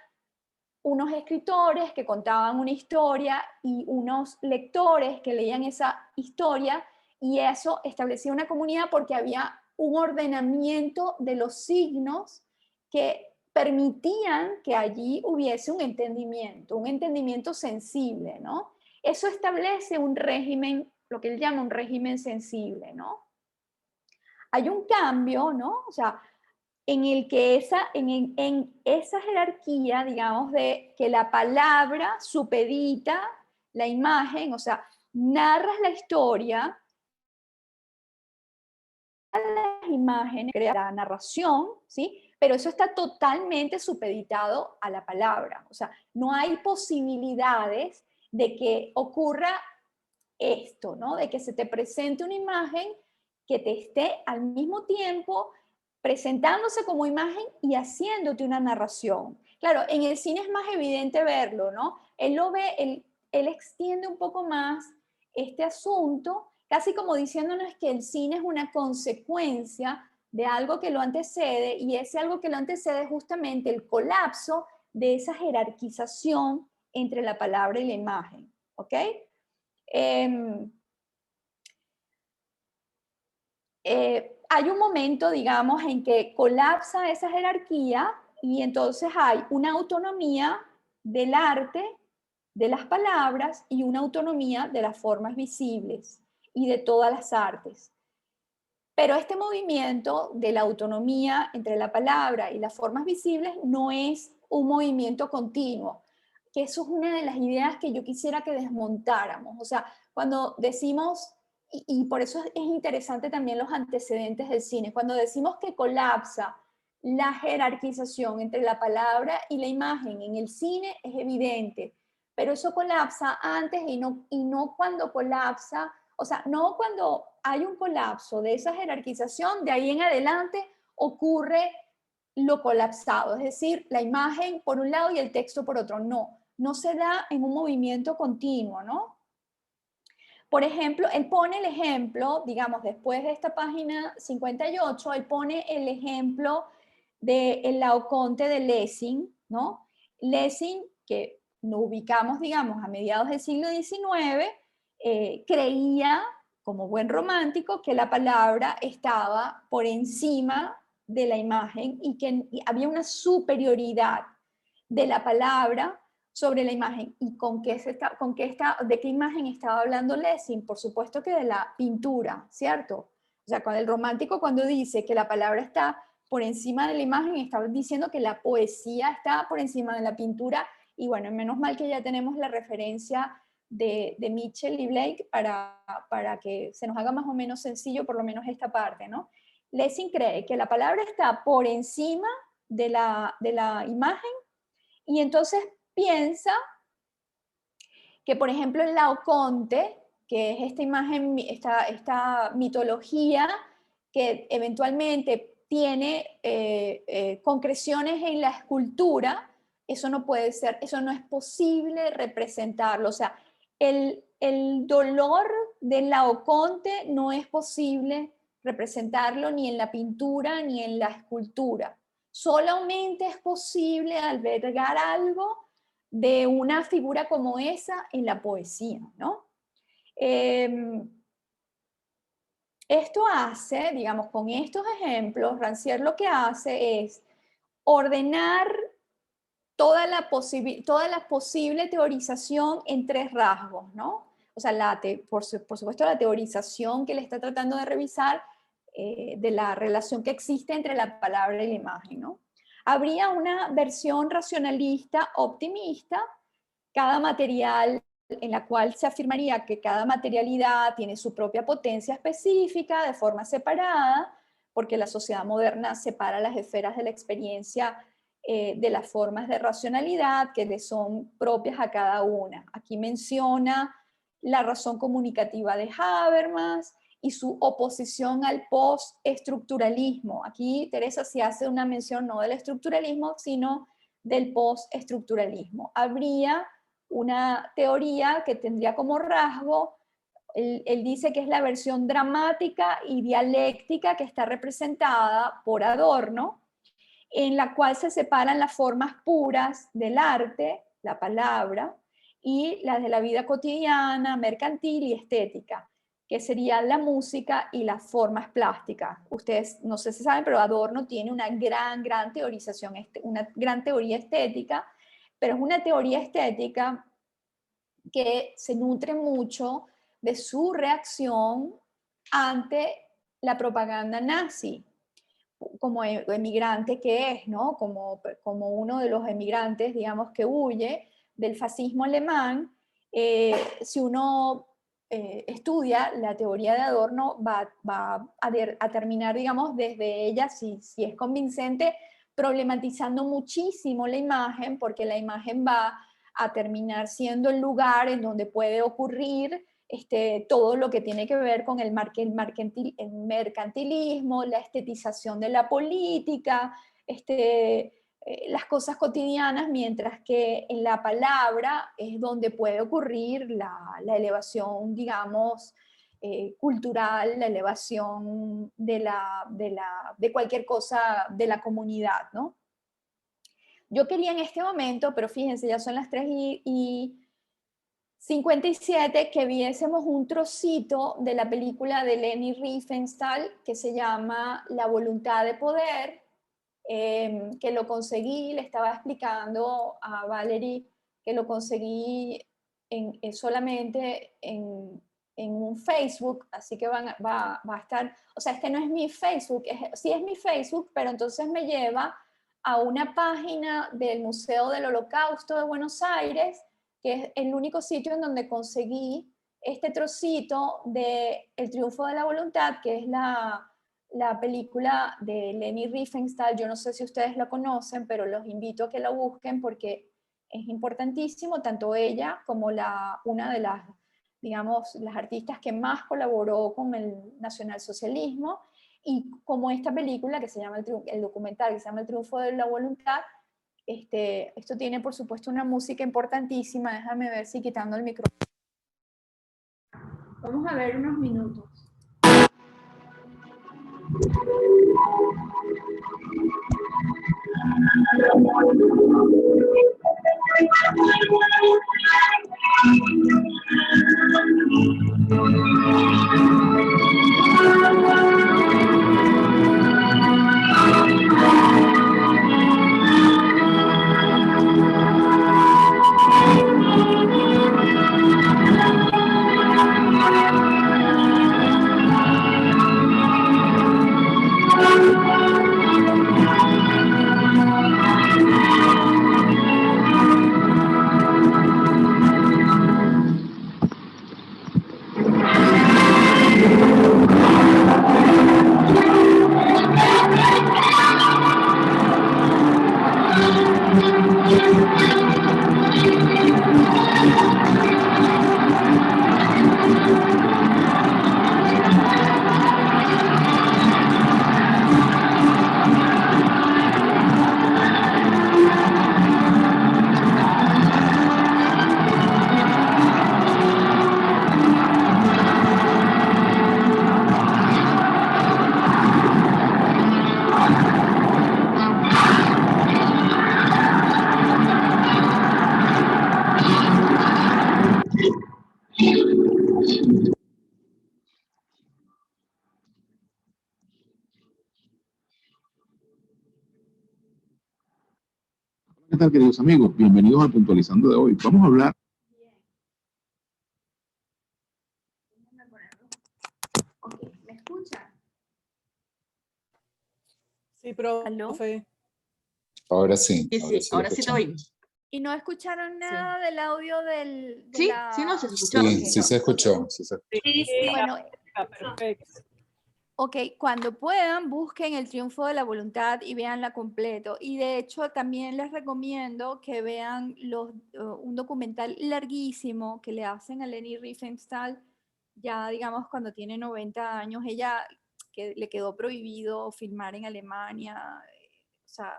[SPEAKER 1] unos escritores que contaban una historia y unos lectores que leían esa historia, y eso establecía una comunidad porque había un ordenamiento de los signos que permitían que allí hubiese un entendimiento sensible, ¿no? Eso establece un régimen, lo que él llama un régimen sensible, ¿no? Hay un cambio, ¿no? O sea, en el que en esa jerarquía, digamos, de que la palabra supedita la imagen, o sea, narras la historia, las imágenes, crea la narración, ¿sí? Pero eso está totalmente supeditado a la palabra. O sea, no hay posibilidades de que ocurra esto, ¿no? De que se te presente una imagen que te esté al mismo tiempo presentándose como imagen y haciéndote una narración. Claro, en el cine es más evidente verlo, ¿no? Él lo ve, él extiende un poco más este asunto, casi como diciéndonos que el cine es una consecuencia de algo que lo antecede, y ese algo que lo antecede es justamente el colapso de esa jerarquización entre la palabra y la imagen, ¿ok? Hay un momento, digamos, en que colapsa esa jerarquía y entonces hay una autonomía del arte, de las palabras, y una autonomía de las formas visibles y de todas las artes. Pero este movimiento de la autonomía entre la palabra y las formas visibles no es un movimiento continuo, que eso es una de las ideas que yo quisiera que desmontáramos. O sea, cuando decimos, y por eso es interesante también los antecedentes del cine, cuando decimos que colapsa la jerarquización entre la palabra y la imagen en el cine, es evidente, pero eso colapsa antes y no cuando colapsa. O sea, no cuando hay un colapso de esa jerarquización, de ahí en adelante ocurre lo colapsado, es decir, la imagen por un lado y el texto por otro. No se da en un movimiento continuo, ¿no? Por ejemplo, él pone el ejemplo, digamos, después de esta página 58, él pone el ejemplo del Laoconte de Lessing, ¿no? Lessing, que nos ubicamos, digamos, a mediados del siglo XIX, creía, como buen romántico, que la palabra estaba por encima de la imagen y que había una superioridad de la palabra sobre la imagen. ¿Y de qué imagen estaba hablando Lessing? Por supuesto que de la pintura, ¿cierto? O sea, cuando el romántico, cuando dice que la palabra está por encima de la imagen, está diciendo que la poesía está por encima de la pintura. Y bueno, menos mal que ya tenemos la referencia de Mitchell y Blake para que se nos haga más o menos sencillo, por lo menos esta parte, ¿no? Lessing cree que la palabra está por encima de la imagen, y entonces piensa que, por ejemplo, el Laoconte, que es esta imagen, esta mitología que eventualmente tiene concreciones en la escultura, eso no puede ser, eso no es posible representarlo. O sea, el dolor del Laoconte no es posible representarlo ni en la pintura ni en la escultura. Solamente es posible albergar algo de una figura como esa en la poesía, ¿no? Esto hace, digamos, con estos ejemplos, Rancière lo que hace es ordenar toda la posible teorización en tres rasgos, ¿no? O sea, por supuesto, la teorización que le está tratando de revisar de la relación que existe entre la palabra y la imagen, ¿no? Habría una versión racionalista optimista, cada material, en la cual se afirmaría que cada materialidad tiene su propia potencia específica de forma separada, porque la sociedad moderna separa las esferas de la experiencia de las formas de racionalidad que le son propias a cada una. Aquí menciona la razón comunicativa de Habermas y su oposición al postestructuralismo. Aquí Teresa sí hace una mención no del estructuralismo, sino del postestructuralismo. Habría una teoría que tendría como rasgo, él dice que es la versión dramática y dialéctica que está representada por Adorno, en la cual se separan las formas puras del arte, la palabra, y las de la vida cotidiana, mercantil y estética, que serían la música y las formas plásticas. Ustedes no sé si saben, pero Adorno tiene una gran teorización, una gran teoría estética, pero es una teoría estética que se nutre mucho de su reacción ante la propaganda nazi, como emigrante que es, ¿no? Como uno de los emigrantes, digamos, que huye del fascismo alemán. Si uno estudia la teoría de Adorno, va a terminar, digamos, desde ella, si es convincente, problematizando muchísimo la imagen, porque la imagen va a terminar siendo el lugar en donde puede ocurrir todo lo que tiene que ver con el mercantilismo, la estetización de la política, las cosas cotidianas, mientras que en la palabra es donde puede ocurrir la elevación, digamos, cultural, la elevación de cualquier cosa de la comunidad, ¿no? Yo quería en este momento, pero fíjense, ya son las 3:57, que viésemos un trocito de la película de Leni Riefenstahl que se llama La voluntad de poder, que lo conseguí, le estaba explicando a Valerie que lo conseguí solamente en un Facebook, así que va a estar, o sea, no es mi Facebook, sí es mi Facebook, pero entonces me lleva a una página del Museo del Holocausto de Buenos Aires, que es el único sitio en donde conseguí este trocito de El triunfo de la voluntad, que es la película de Leni Riefenstahl. Yo no sé si ustedes la conocen, pero los invito a que la busquen porque es importantísimo, tanto ella como una de las, digamos, las artistas que más colaboró con el nacionalsocialismo, y como esta película que se llama, el documental que se llama El triunfo de la voluntad. Esto tiene, por supuesto, una música importantísima. Déjame ver si quitando el micrófono. Vamos a ver unos minutos.
[SPEAKER 6] ¿Qué tal, queridos amigos? Bienvenidos a Puntualizando de hoy. Vamos a hablar.
[SPEAKER 1] Ok, ¿me escuchan?
[SPEAKER 4] Sí,
[SPEAKER 1] ¿Aló?
[SPEAKER 4] profe.
[SPEAKER 3] Ahora sí.
[SPEAKER 2] Sí, ahora sí te
[SPEAKER 3] escuchamos.
[SPEAKER 2] oímos.
[SPEAKER 1] ¿Y no escucharon nada del audio de
[SPEAKER 2] Sí,
[SPEAKER 1] la...
[SPEAKER 2] sí, no, se escuchó.
[SPEAKER 3] Sí,
[SPEAKER 1] Ok.
[SPEAKER 3] sí se escuchó. Sí se escuchó.
[SPEAKER 5] Sí, sí.
[SPEAKER 1] Bueno,
[SPEAKER 4] Perfecto.
[SPEAKER 1] ok, cuando puedan, busquen El triunfo de la voluntad y véanla completo. Y de hecho, también les recomiendo que vean un documental larguísimo que le hacen a Leni Riefenstahl, ya digamos cuando tiene 90 años. Ella, que le quedó prohibido filmar en Alemania. O sea,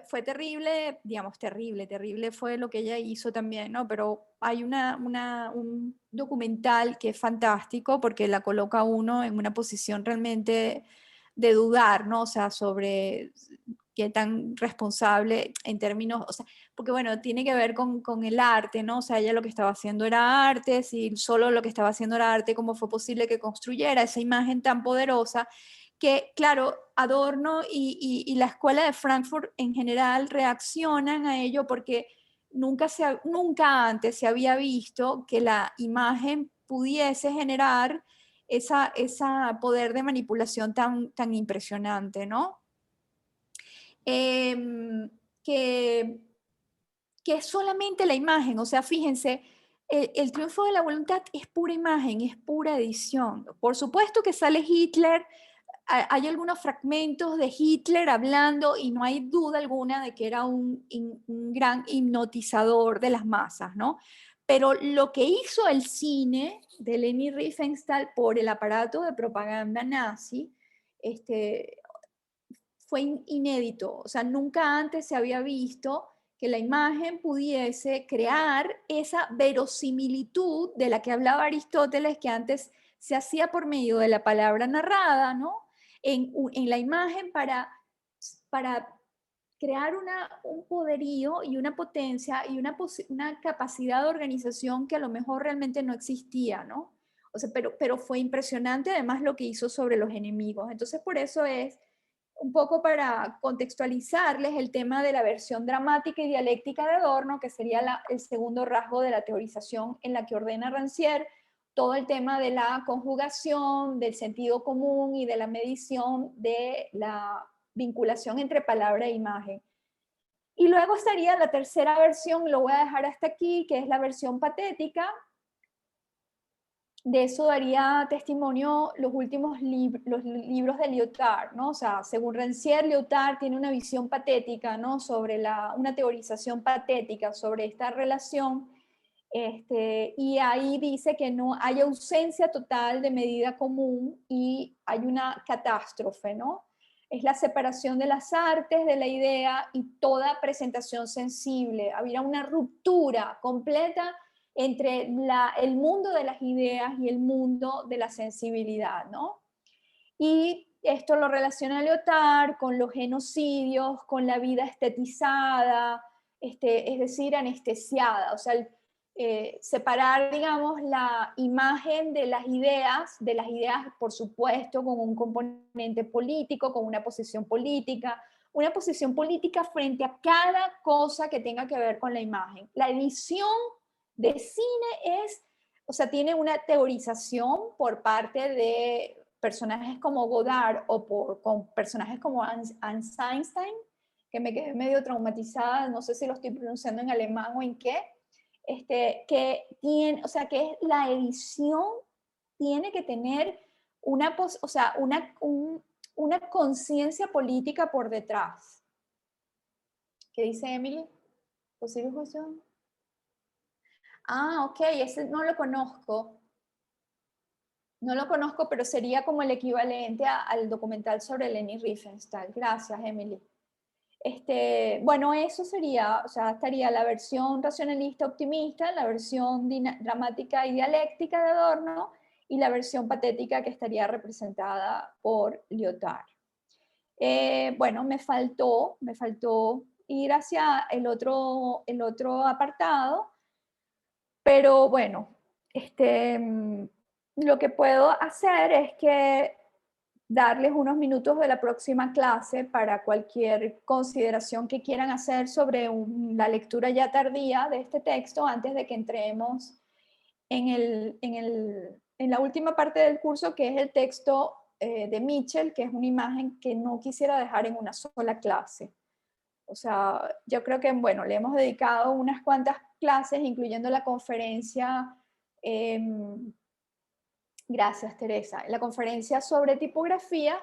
[SPEAKER 1] fue terrible, digamos, terrible fue lo que ella hizo también, ¿no? Pero hay un documental que es fantástico porque la coloca a uno en una posición realmente de dudar, ¿no? O sea, sobre qué tan responsable en términos, o sea, porque bueno, tiene que ver con el arte, ¿no? O sea, ella lo que estaba haciendo era arte, si solo lo que estaba haciendo era arte, ¿cómo fue posible que construyera esa imagen tan poderosa? Que, claro, Adorno y la escuela de Frankfurt en general reaccionan a ello porque nunca antes se había visto que la imagen pudiese generar esa poder de manipulación tan impresionante, ¿no? Que es solamente la imagen, o sea, fíjense, el triunfo de la voluntad es pura imagen, es pura edición. Por supuesto que sale Hitler, hay algunos fragmentos de Hitler hablando y no hay duda alguna de que era un gran hipnotizador de las masas, ¿no? Pero lo que hizo el cine de Leni Riefenstahl por el aparato de propaganda nazi, fue inédito, o sea, nunca antes se había visto que la imagen pudiese crear esa verosimilitud de la que hablaba Aristóteles, que antes se hacía por medio de la palabra narrada, ¿no? En la imagen para crear un poderío y una potencia y una capacidad de organización que a lo mejor realmente no existía, ¿no? O sea, pero fue impresionante además lo que hizo sobre los enemigos. Entonces, por eso es un poco para contextualizarles el tema de la versión dramática y dialéctica de Adorno, que sería el segundo rasgo de la teorización en la que ordena Rancière todo el tema de la conjugación, del sentido común y de la medición de la vinculación entre palabra e imagen. Y luego estaría la tercera versión, lo voy a dejar hasta aquí, que es la versión patética. De eso daría testimonio los últimos los libros de Lyotard, ¿no? O sea, según Rancière, Lyotard tiene una visión patética, ¿no? Sobre una teorización patética sobre esta relación, y ahí dice que no hay ausencia total de medida común y hay una catástrofe, ¿no? Es la separación de las artes, de la idea y toda presentación sensible. Había una ruptura completa entre el mundo de las ideas y el mundo de la sensibilidad, ¿no? Y esto lo relaciona Lyotard con los genocidios, con la vida estetizada, es decir, anestesiada, o sea, separar, digamos, la imagen de las ideas, por supuesto, con un componente político, con una posición política frente a cada cosa que tenga que ver con la imagen. La edición de cine o sea, tiene una teorización por parte de personajes como Godard o con personajes como Einstein, que me quedé medio traumatizada, no sé si lo estoy pronunciando en alemán o en qué, que tiene, o sea, que la edición tiene que tener o sea, una conciencia política por detrás. ¿Qué dice Emily? ¿Posible juicio? Ah, ok, ese no lo conozco. No lo conozco, pero sería como el equivalente al documental sobre Leni Riefenstahl. Gracias, Emily. Bueno, eso sería, o sea, estaría la versión racionalista optimista, la versión dramática y dialéctica de Adorno y la versión patética que estaría representada por Lyotard. Bueno, me faltó ir hacia el otro apartado, pero bueno, lo que puedo hacer es que darles unos minutos de la próxima clase para cualquier consideración que quieran hacer sobre la lectura ya tardía de este texto antes de que entremos en la última parte del curso, que es el texto de Mitchell, que es una imagen que no quisiera dejar en una sola clase. O sea, yo creo que, bueno, le hemos dedicado unas cuantas clases, incluyendo la conferencia, gracias Teresa, la conferencia sobre tipografía,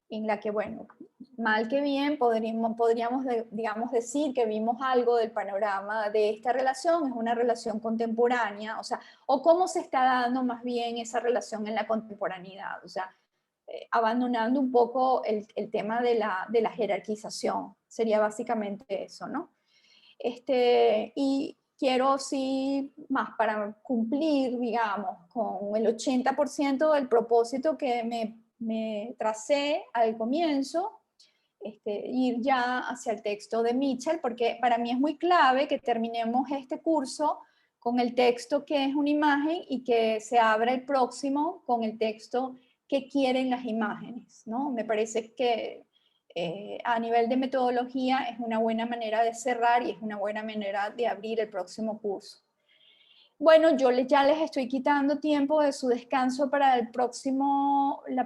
[SPEAKER 1] en la que, bueno, mal que bien podríamos digamos, decir que vimos algo del panorama de esta relación, es una relación contemporánea, o sea, o cómo se está dando más bien esa relación en la contemporaneidad, o sea, abandonando un poco el tema de la jerarquización, sería básicamente eso, ¿no? Y quiero, sí, más para cumplir, digamos, con el 80% del propósito que me tracé al comienzo, ir ya hacia el texto de Mitchell, porque para mí es muy clave que terminemos este curso con el texto que es una imagen y que se abra el próximo con el texto que quieren las imágenes, ¿no? Me parece que a nivel de metodología es una buena manera de cerrar y es una buena manera de abrir el próximo curso. Bueno, yo ya les estoy quitando tiempo de su descanso para la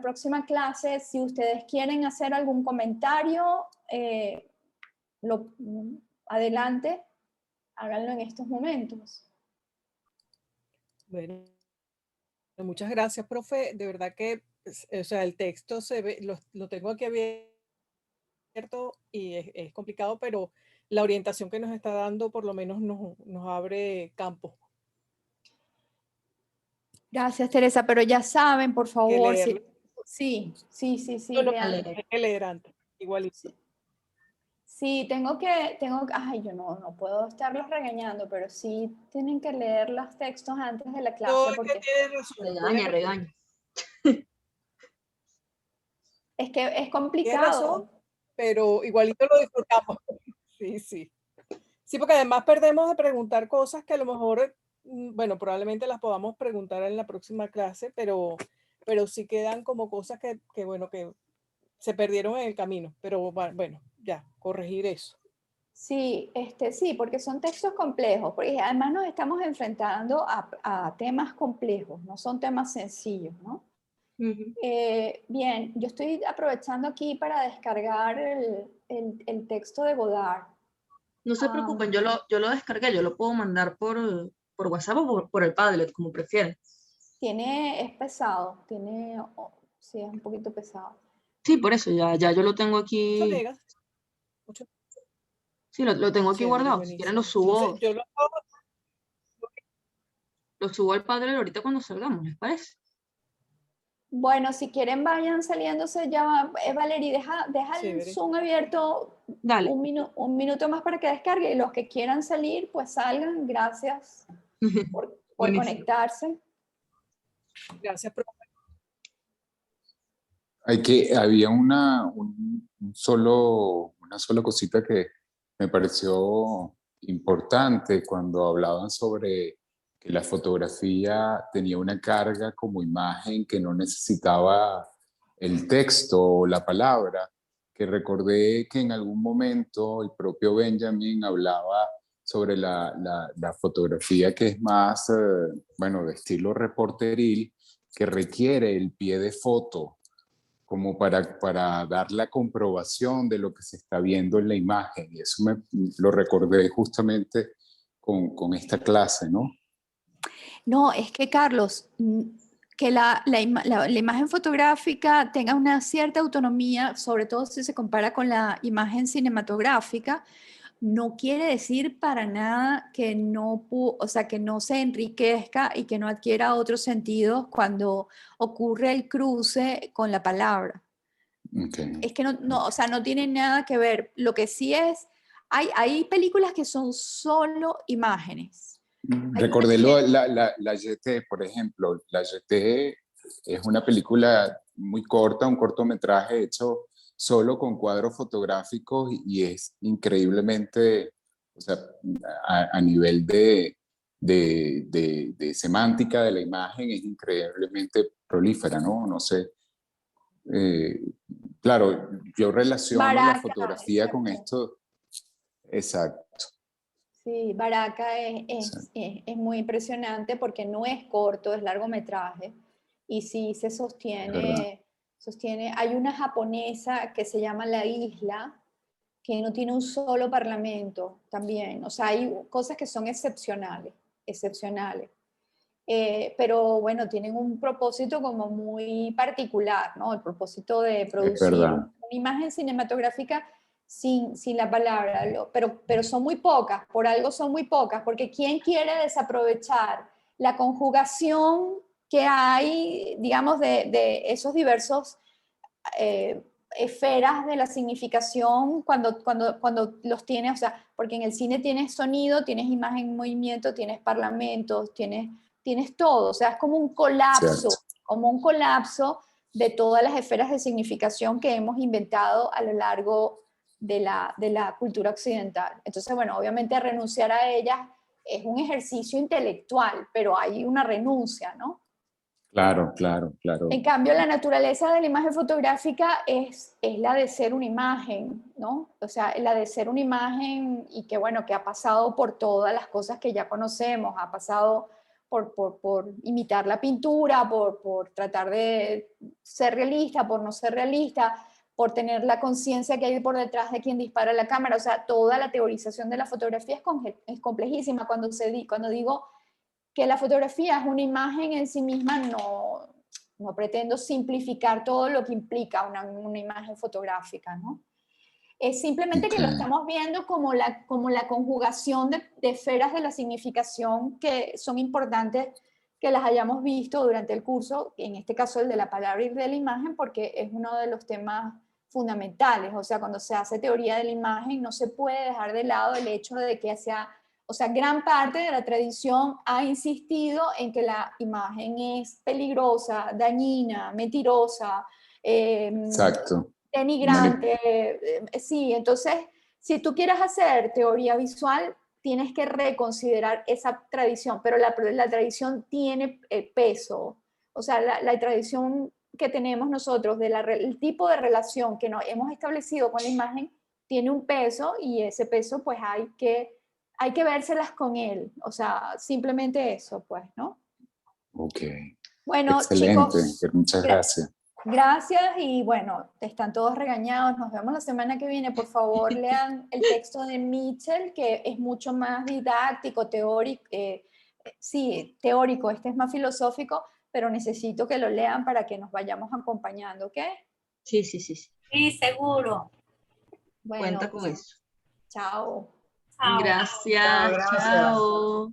[SPEAKER 1] próxima clase. Si ustedes quieren hacer algún comentario, adelante, háganlo en estos momentos.
[SPEAKER 4] Bueno, muchas gracias, profe. De verdad que, o sea, el texto se ve, lo tengo aquí abierto y es complicado, pero la orientación que nos está dando por lo menos nos abre campo.
[SPEAKER 1] Gracias, Teresa, pero ya saben, por favor,
[SPEAKER 4] leerlo.
[SPEAKER 1] sí,
[SPEAKER 4] No,
[SPEAKER 1] lean.
[SPEAKER 4] hay que leer antes, igualito.
[SPEAKER 1] Sí, ay, yo no puedo estarlos regañando, pero sí tienen que leer los textos antes de la clase.
[SPEAKER 4] No,
[SPEAKER 1] porque
[SPEAKER 2] Regaña.
[SPEAKER 1] es que es complicado.
[SPEAKER 4] Tienes razón, pero igualito lo disfrutamos. Sí. Sí, porque además perdemos de preguntar cosas que a lo mejor, bueno, probablemente las podamos preguntar en la próxima clase, pero sí quedan como cosas que bueno, que se perdieron en el camino. Pero bueno, ya, corregir eso.
[SPEAKER 1] Sí, sí, porque son textos complejos, porque además nos estamos enfrentando a temas complejos, no son temas sencillos, ¿no? Bien, yo estoy aprovechando aquí para descargar el texto de Godard.
[SPEAKER 2] No se preocupen, yo lo descargué, yo lo puedo mandar por WhatsApp o por el Padlet, como prefieran.
[SPEAKER 1] Es pesado, sí, es un poquito pesado.
[SPEAKER 2] Sí, por eso, ya yo lo tengo aquí. Sí, lo tengo aquí guardado.
[SPEAKER 4] Buenísimo.
[SPEAKER 2] Si quieren lo subo.
[SPEAKER 4] Entonces,
[SPEAKER 2] Lo subo al Padlet ahorita cuando salgamos, ¿les parece?
[SPEAKER 1] Bueno, si quieren vayan saliéndose ya. Valerie, deja el Zoom abierto.
[SPEAKER 2] Dale.
[SPEAKER 1] Un minuto más para que descargue. Y los que quieran salir, pues salgan. Gracias por conectarse.
[SPEAKER 4] Gracias, profe.
[SPEAKER 3] Había una sola cosita que me pareció importante cuando hablaban sobre que la fotografía tenía una carga como imagen que no necesitaba el texto o la palabra, que recordé que en algún momento el propio Benjamin hablaba sobre la fotografía que es más, bueno, de estilo reporteril, que requiere el pie de foto como para dar la comprobación de lo que se está viendo en la imagen. Y eso lo recordé justamente con esta clase, ¿no?
[SPEAKER 1] No, es que Carlos, que la imagen fotográfica tenga una cierta autonomía, sobre todo si se compara con la imagen cinematográfica, no quiere decir para nada que o sea, que no se enriquezca y que no adquiera otros sentidos cuando ocurre el cruce con la palabra.
[SPEAKER 3] Okay.
[SPEAKER 1] Es que o sea, no tiene nada que ver. Lo que sí es, hay películas que son solo imágenes.
[SPEAKER 3] Recordé la YT, por ejemplo. La YT es una película muy corta, un cortometraje hecho solo con cuadros fotográficos y es increíblemente, o sea, a nivel de semántica de la imagen es increíblemente prolífera, ¿no? No sé. Eh, claro, yo relaciono la
[SPEAKER 1] Baraka,
[SPEAKER 3] fotografía con
[SPEAKER 1] exacto.
[SPEAKER 3] esto. Exacto.
[SPEAKER 1] Sí, Baraka
[SPEAKER 3] Exacto.
[SPEAKER 1] es muy impresionante porque no es corto, es largometraje y sí se
[SPEAKER 3] Es verdad.
[SPEAKER 1] sostiene. Hay una japonesa que se llama La Isla, que no tiene un solo parlamento también. O sea, hay cosas que son excepcionales, excepcionales. Pero bueno, tienen un propósito como muy particular, ¿no? El propósito de
[SPEAKER 3] Es
[SPEAKER 1] producir
[SPEAKER 3] verdad.
[SPEAKER 1] una imagen cinematográfica sin la palabra, pero son muy pocas, por algo son muy pocas, porque ¿quién quiere desaprovechar la conjugación que hay, digamos, de esos diversos esferas de la significación cuando los tienes, o sea, porque en el cine tienes sonido, tienes imagen en movimiento, tienes parlamentos, tienes todo, o sea, es
[SPEAKER 3] Cierto.
[SPEAKER 1] como un colapso de todas las esferas de significación que hemos inventado a lo largo de la cultura occidental. Entonces, bueno, obviamente renunciar a ellas es un ejercicio intelectual, pero hay una renuncia, ¿no?
[SPEAKER 3] Claro, claro, claro.
[SPEAKER 1] En cambio, la naturaleza de la imagen fotográfica es la de ser una imagen, ¿no? O sea, la de ser una imagen y que, bueno, que ha pasado por todas las cosas que ya conocemos, ha pasado por imitar la pintura, por tratar de ser realista, por no ser realista, por tener la conciencia que hay por detrás de quien dispara la cámara. O sea, toda la teorización de la fotografía es complejísima. Cuando digo que la fotografía es una imagen en sí misma, no pretendo simplificar todo lo que implica una imagen fotográfica, ¿no? Es simplemente que lo
[SPEAKER 3] Okay.
[SPEAKER 1] estamos viendo como la conjugación de esferas de la significación que son importantes que las hayamos visto durante el curso, en este caso el de la palabra y de la imagen, porque es uno de los temas fundamentales. O sea, cuando se hace teoría de la imagen, no se puede dejar de lado el hecho de que o sea, gran parte de la tradición ha insistido en que la imagen es peligrosa, dañina, mentirosa,
[SPEAKER 3] Exacto.
[SPEAKER 1] denigrante. Sí, entonces, si tú quieres hacer teoría visual, tienes que reconsiderar esa tradición, pero la tradición tiene peso. O sea, la tradición que tenemos nosotros, el tipo de relación que nos hemos establecido con la imagen, tiene un peso y ese peso pues hay que vérselas con él. O sea, simplemente eso, pues, ¿no?
[SPEAKER 3] Ok.
[SPEAKER 1] Bueno,
[SPEAKER 3] Excelente.
[SPEAKER 1] chicos,
[SPEAKER 3] Muchas gracias.
[SPEAKER 1] gracias y bueno, están todos regañados. Nos vemos la semana que viene. Por favor, lean el texto de Mitchell, que es mucho más didáctico, teórico. Sí, teórico, este es más filosófico, pero necesito que lo lean para que nos vayamos acompañando, ¿ok?
[SPEAKER 2] Sí, sí, sí, sí.
[SPEAKER 5] Sí, seguro.
[SPEAKER 1] Bueno,
[SPEAKER 2] Cuenta con eso.
[SPEAKER 1] chao.
[SPEAKER 5] Chao.
[SPEAKER 2] Gracias, chao.